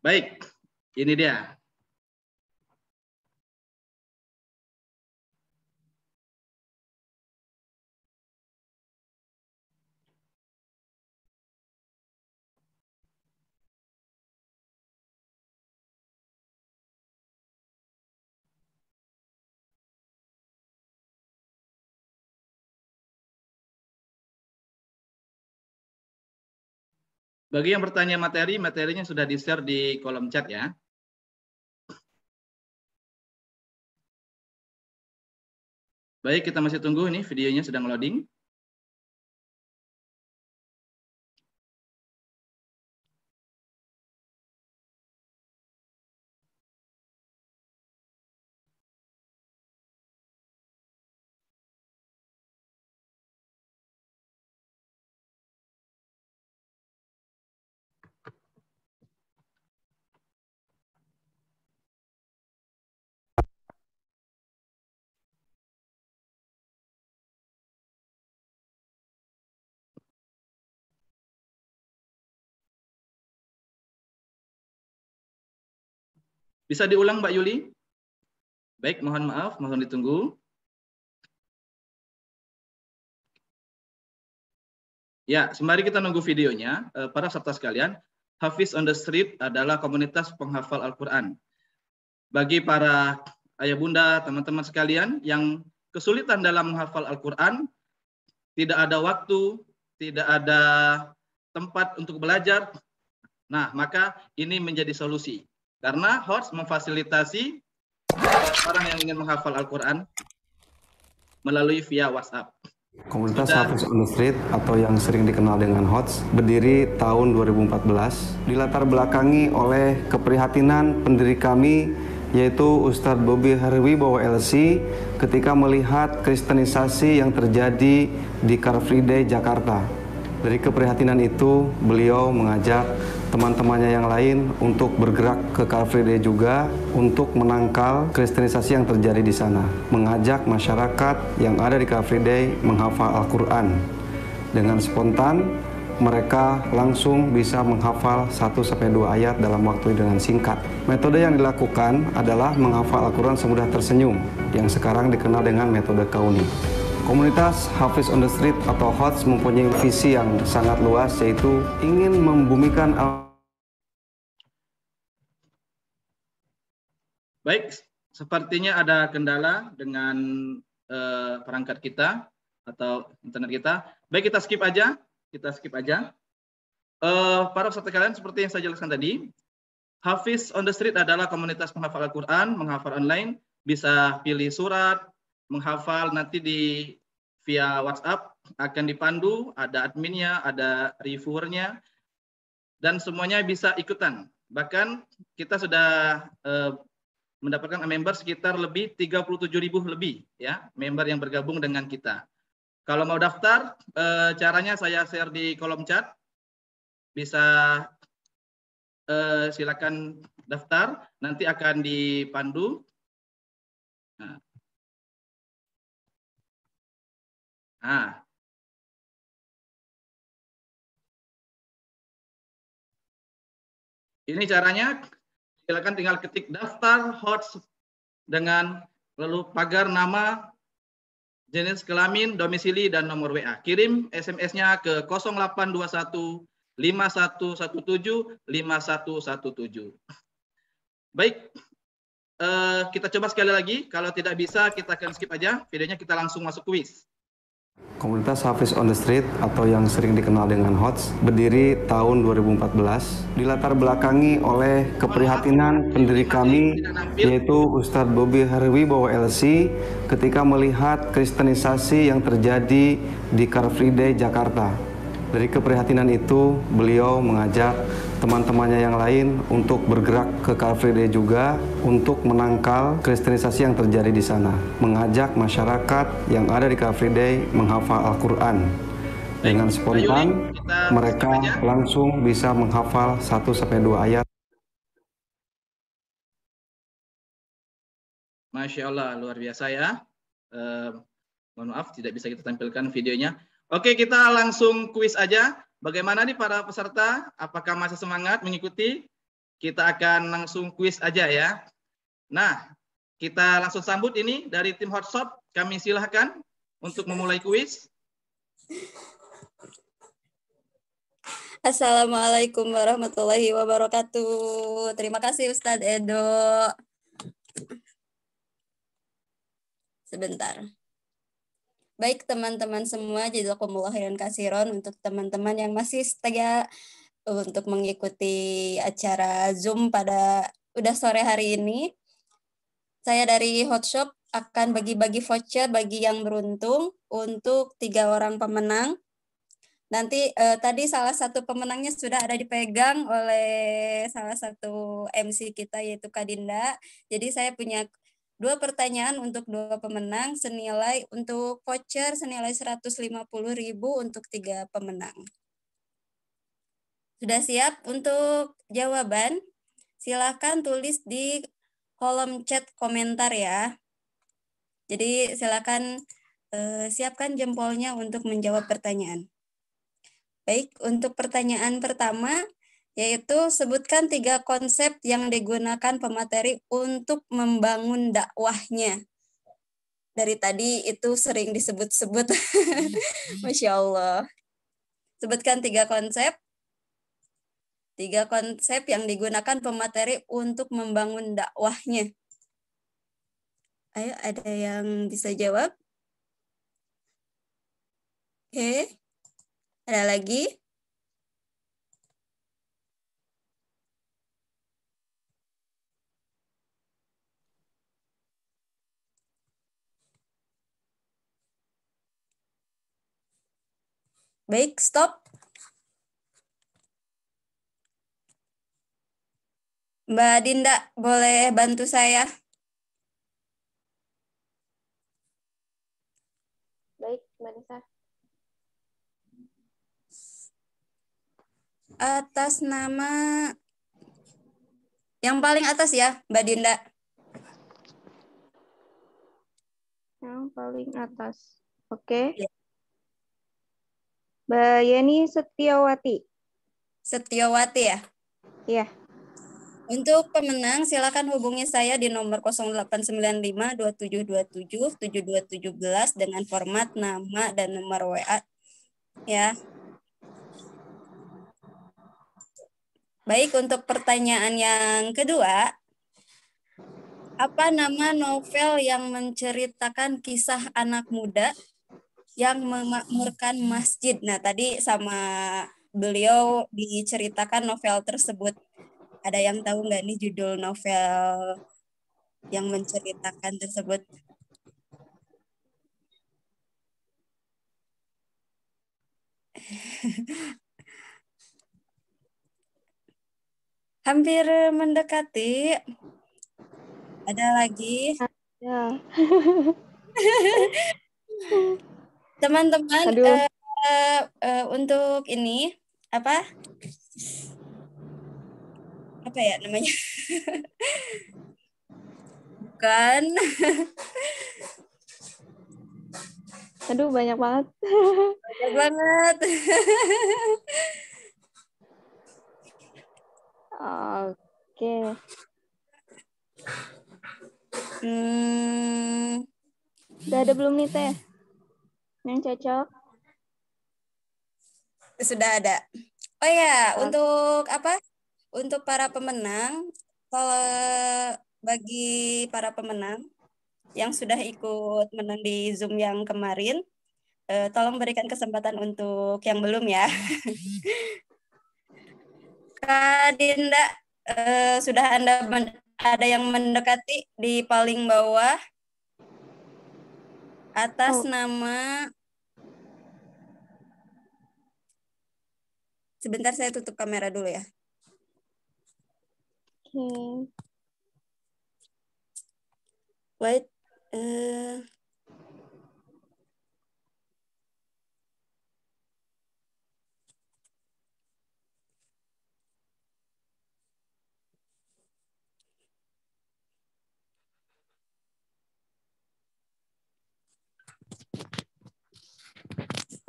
Baik, ini dia. Bagi yang bertanya materi, materinya sudah di-share di kolom chat ya. Baik, kita masih tunggu ini videonya sedang loading. Bisa diulang Mbak Yuli? Baik, mohon maaf, mohon ditunggu. Ya, sembari kita nunggu videonya, para peserta sekalian, Hafiz on the Street adalah komunitas penghafal Al-Quran. Bagi para ayah bunda, teman-teman sekalian yang kesulitan dalam menghafal Al-Quran, tidak ada waktu, tidak ada tempat untuk belajar, nah maka ini menjadi solusi. Karena HOTS memfasilitasi orang yang ingin menghafal Al-Quran melalui via WhatsApp. Komunitas Hafiz on the Street atau yang sering dikenal dengan HOTS berdiri tahun 2014, dilatar belakangi oleh keprihatinan pendiri kami yaitu Ustadz Bobi Harwibowo LC ketika melihat kristenisasi yang terjadi di Car Free Day Jakarta. Dari keprihatinan itu, beliau mengajak teman-temannya yang lain untuk bergerak ke Car Free Day juga untuk menangkal kristenisasi yang terjadi di sana. Mengajak masyarakat yang ada di Car Free Day menghafal Al-Quran. Dengan spontan, mereka langsung bisa menghafal 1-2 ayat dalam waktu dengan singkat. Metode yang dilakukan adalah menghafal Al-Quran semudah tersenyum, yang sekarang dikenal dengan metode Kauni. Komunitas Hafiz on the Street atau HOTS mempunyai visi yang sangat luas, yaitu ingin membumikan Baik, sepertinya ada kendala dengan perangkat kita atau internet kita. Baik, kita skip aja. Para peserta kalian, seperti yang saya jelaskan tadi, Hafiz on the Street adalah komunitas penghafal Al-Quran, menghafal online, bisa pilih surat, menghafal nanti via WhatsApp, akan dipandu, ada adminnya, ada reviewernya, dan semuanya bisa ikutan. Bahkan kita sudah mendapatkan member sekitar lebih 37.000 lebih ya, member yang bergabung dengan kita. Kalau mau daftar, caranya saya share di kolom chat. Bisa silakan daftar, nanti akan dipandu. Ini caranya, silakan tinggal ketik daftar HOTS dengan lalu pagar nama, jenis kelamin, domisili, dan nomor WA. Kirim SMS-nya ke 0821 5117 5117. Baik, kita coba sekali lagi. Kalau tidak bisa, kita akan skip aja videonya, kita langsung masuk kuis. Komunitas Hafiz on the Street atau yang sering dikenal dengan HOTS berdiri tahun 2014, dilatar belakangi oleh keprihatinan pendiri kami yaitu Ustadz Bobi Harwibowo LC ketika melihat kristenisasi yang terjadi di Car Free Day Jakarta. Dari keprihatinan itu, beliau mengajak teman-temannya yang lain untuk bergerak ke Car Free Day juga untuk menangkal kristenisasi yang terjadi di sana. Mengajak masyarakat yang ada di Car Free Day menghafal Al-Quran. Dengan spontan, mereka langsung bisa menghafal 1-2 ayat. Masya Allah, luar biasa ya. Mohon maaf, tidak bisa kita tampilkan videonya. Oke, kita langsung kuis aja. Bagaimana nih para peserta? Apakah masih semangat mengikuti? Kita akan langsung kuis aja ya. Nah, kita langsung sambut ini dari tim Hotshop. Kami silahkan untuk memulai kuis. Assalamualaikum warahmatullahi wabarakatuh. Terima kasih Ustadz Edo. Sebentar. Baik teman-teman semua, jazakumullah khairan katsiran untuk teman-teman yang masih setia untuk mengikuti acara Zoom pada udah sore hari ini. Saya dari Hotshop akan bagi-bagi voucher bagi yang beruntung untuk 3 orang pemenang. Nanti tadi salah satu pemenangnya sudah ada dipegang oleh salah satu MC kita yaitu Kak Dinda. Jadi saya punya 2 pertanyaan untuk 2 pemenang senilai untuk voucher senilai 150.000 untuk 3 pemenang. Sudah siap untuk jawaban? Silakan tulis di kolom chat komentar ya. Jadi silakan siapkan jempolnya untuk menjawab pertanyaan. Baik, untuk pertanyaan pertama, yaitu sebutkan 3 konsep yang digunakan pemateri untuk membangun dakwahnya. Dari tadi itu sering disebut-sebut. Masya Allah. Sebutkan 3 konsep. 3 konsep yang digunakan pemateri untuk membangun dakwahnya. Ayo, ada yang bisa jawab? Oke. Ada lagi? Baik, stop. Mbak Dinda, boleh bantu saya? Baik, Mbak Nisa. Atas nama yang paling atas ya, Mbak Dinda. Yang paling atas. Oke. Ya. Mbak Yeni Setiawati. Setiawati ya? Iya. Untuk pemenang silakan hubungi saya di nomor 0895 2727 7217 dengan format nama dan nomor WA ya. Baik, untuk pertanyaan yang kedua, Apa nama novel yang menceritakan kisah anak muda yang memakmurkan masjid? Nah, tadi sama beliau diceritakan novel tersebut. Ada yang tahu nggak nih judul novel yang menceritakan tersebut? Hampir mendekati. Ada lagi? Ya. Teman-teman, untuk ini apa ya namanya? Bukan. Aduh, banyak banget. Banyak banget. Oke. Udah ada belum nih Teh? Yang cocok? Sudah ada. Oh ya, untuk apa? Untuk para pemenang, kalau bagi para pemenang yang sudah ikut menang di Zoom yang kemarin, tolong berikan kesempatan untuk yang belum ya. Kak Dinda, sudah ada yang mendekati di paling bawah atas nama. Sebentar, saya tutup kamera dulu ya. Oke. Wait.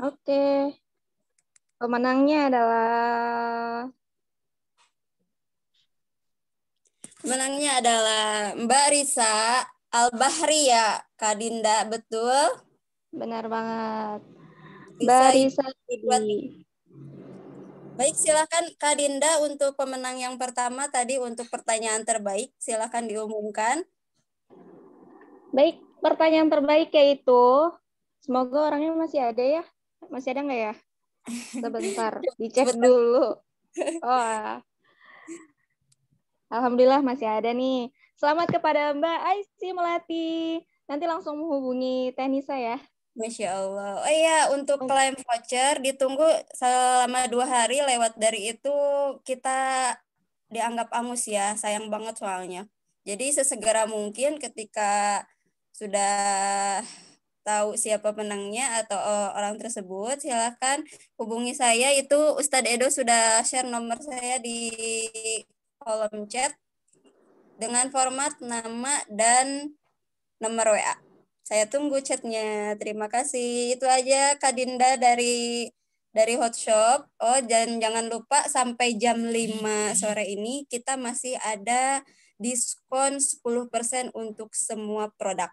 Oke. Pemenangnya adalah Mbak Risa Al-Bahria, Kak Dinda, betul? Benar banget. Mbak Risa. Baik, silakan Kak Dinda untuk pemenang yang pertama tadi untuk pertanyaan terbaik, silakan diumumkan. Baik, pertanyaan terbaik yaitu, semoga orangnya masih ada ya? Masih ada nggak ya? Sebentar, dicek dulu. Oh, alhamdulillah masih ada nih. Selamat kepada Mbak Aisy Melati. Nanti langsung menghubungi Teh Nisa ya. Masya Allah. Oh iya, untuk klaim voucher ditunggu selama 2 hari, lewat dari itu kita dianggap angus ya, sayang banget soalnya. Jadi sesegera mungkin ketika sudah tahu siapa menangnya atau orang tersebut, silakan hubungi saya. Itu Ustadz Edo sudah share nomor saya di kolom chat dengan format nama dan nomor WA. Saya tunggu chatnya. Terima kasih. Itu aja Kak Dinda dari Hot Shop. Oh, dan jangan lupa sampai jam 5 sore ini kita masih ada diskon 10% untuk semua produk.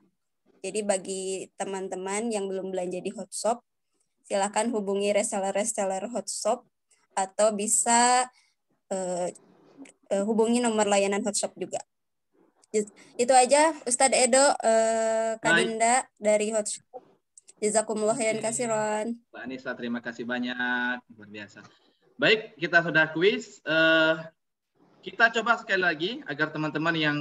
Jadi bagi teman-teman yang belum belanja di Hot Shop, silakan hubungi reseller Hot Shop atau bisa hubungi nomor layanan Hot Shop juga. Itu aja Ustadz Edo, Kak Dinda dari Hot Shop. Jazakumullah khairan katsiran. Mbak Anissa, terima kasih banyak, luar biasa. Baik, kita sudah kuis. Kita coba sekali lagi agar teman-teman yang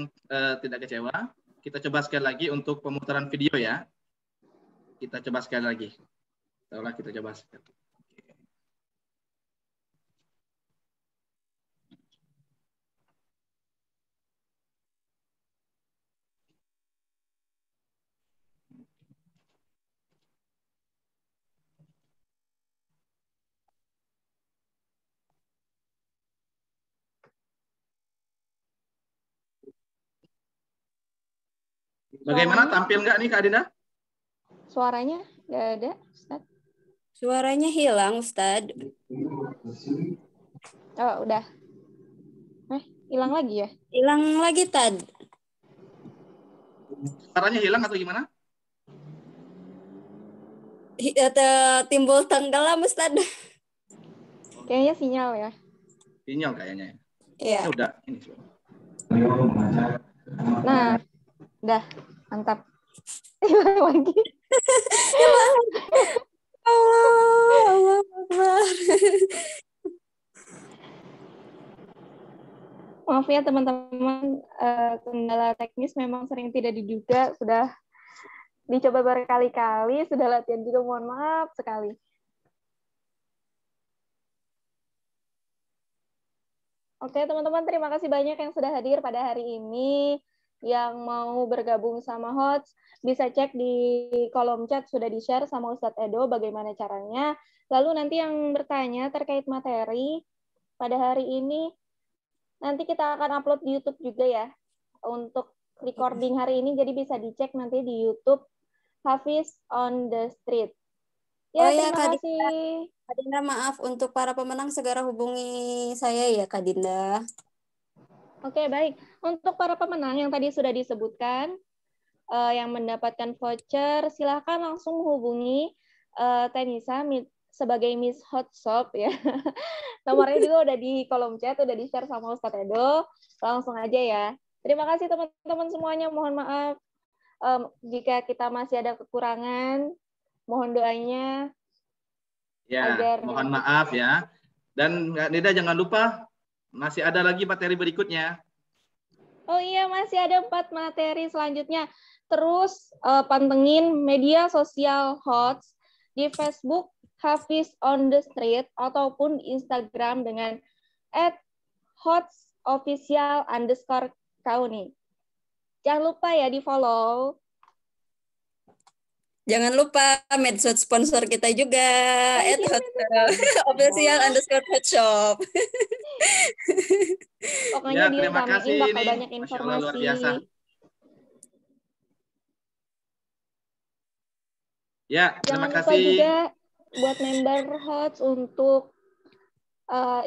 tidak kecewa. Kita coba sekali lagi untuk pemutaran video ya. Kita coba sekali lagi. Kita coba sekali. Bagaimana, tampil nggak nih Kak Dinda? Suaranya nggak ada, Ustaz. Suaranya hilang, Ustaz. Oh, udah. Hilang lagi ya? Hilang lagi, Tad. Suaranya hilang atau gimana? Timbul tenggelam, Ustaz. Kayaknya sinyal ya. Sinyal kayaknya. Iya. Udah. Ini. Nah, Dah, mantap. Hilang lagi. Allah Akbar. Maaf ya teman-teman, kendala teknis memang sering tidak diduga, sudah dicoba berkali-kali, sudah latihan juga, mohon maaf sekali. Oke teman-teman, terima kasih banyak yang sudah hadir pada hari ini. Yang mau bergabung sama HOTS, bisa cek di kolom chat, sudah di-share sama Ustadz Edo bagaimana caranya. Lalu nanti yang bertanya terkait materi pada hari ini, nanti kita akan upload di YouTube juga ya, untuk recording hari ini, jadi bisa dicek nanti di YouTube Hafiz on the Street. Ya, ya, terima kasih. Kak Dinda, maaf, untuk para pemenang segera hubungi saya ya, Kak Dinda. Oke, baik. Untuk para pemenang yang tadi sudah disebutkan, yang mendapatkan voucher, silahkan langsung menghubungi Tenisa sebagai Miss Hot Shop ya. Nomornya juga udah di kolom chat, udah di-share sama Ustadz Edo. Langsung aja ya. Terima kasih teman-teman semuanya. Mohon maaf jika kita masih ada kekurangan. Mohon doanya. Ya, mohon maaf ya. Dan Kak Nida jangan lupa masih ada lagi materi berikutnya. Oh iya, masih ada 4 materi selanjutnya. Terus pantengin media sosial HOTS di Facebook Hafiz on the Street ataupun Instagram dengan @hotsofficial_kauni. Jangan lupa ya di follow. Jangan lupa medsos sponsor kita juga @official_hotshop. Pokoknya ya, terima kasih bakal ini. banyak informasi. Allah, luar biasa. Ya, terima kasih. Jangan lupa juga buat member HOTS untuk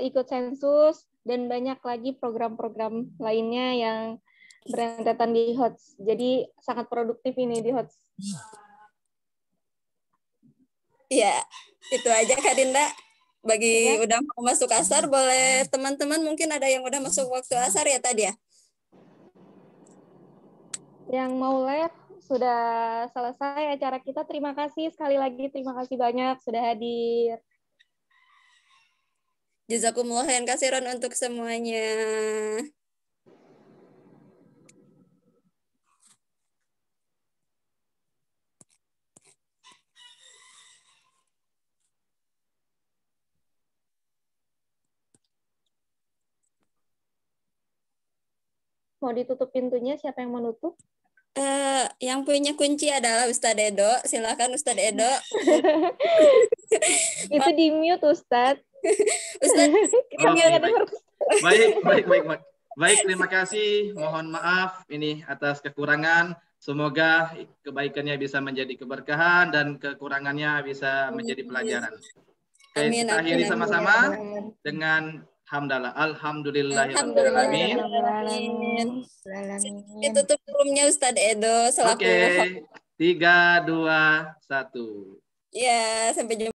ikut sensus dan banyak lagi program-program lainnya yang berentetan di HOTS. Jadi sangat produktif ini di HOTS. Ya, itu aja Kak Dinda. Bagi udah mau masuk asar, boleh teman-teman mungkin ada yang udah masuk waktu asar ya tadi ya? Yang mau live sudah selesai acara kita. Terima kasih sekali lagi, terima kasih banyak sudah hadir. Jazakumullah khairan katsiran untuk semuanya. Mau ditutup pintunya, siapa yang menutup? Yang punya kunci adalah Ustadz Edo. Silakan Ustadz Edo. Itu di mute Ustadz. Baik, terima kasih. Mohon maaf ini atas kekurangan. Semoga kebaikannya bisa menjadi keberkahan dan kekurangannya bisa menjadi pelajaran. Amin, kita akhiri sama-sama dengan hamdalah. Alhamdulillahirrahmanirrahim. Ditutup roomnya Ustadz Edo selaku. Oke, 3, 2, 1. Ya, sampai jumpa.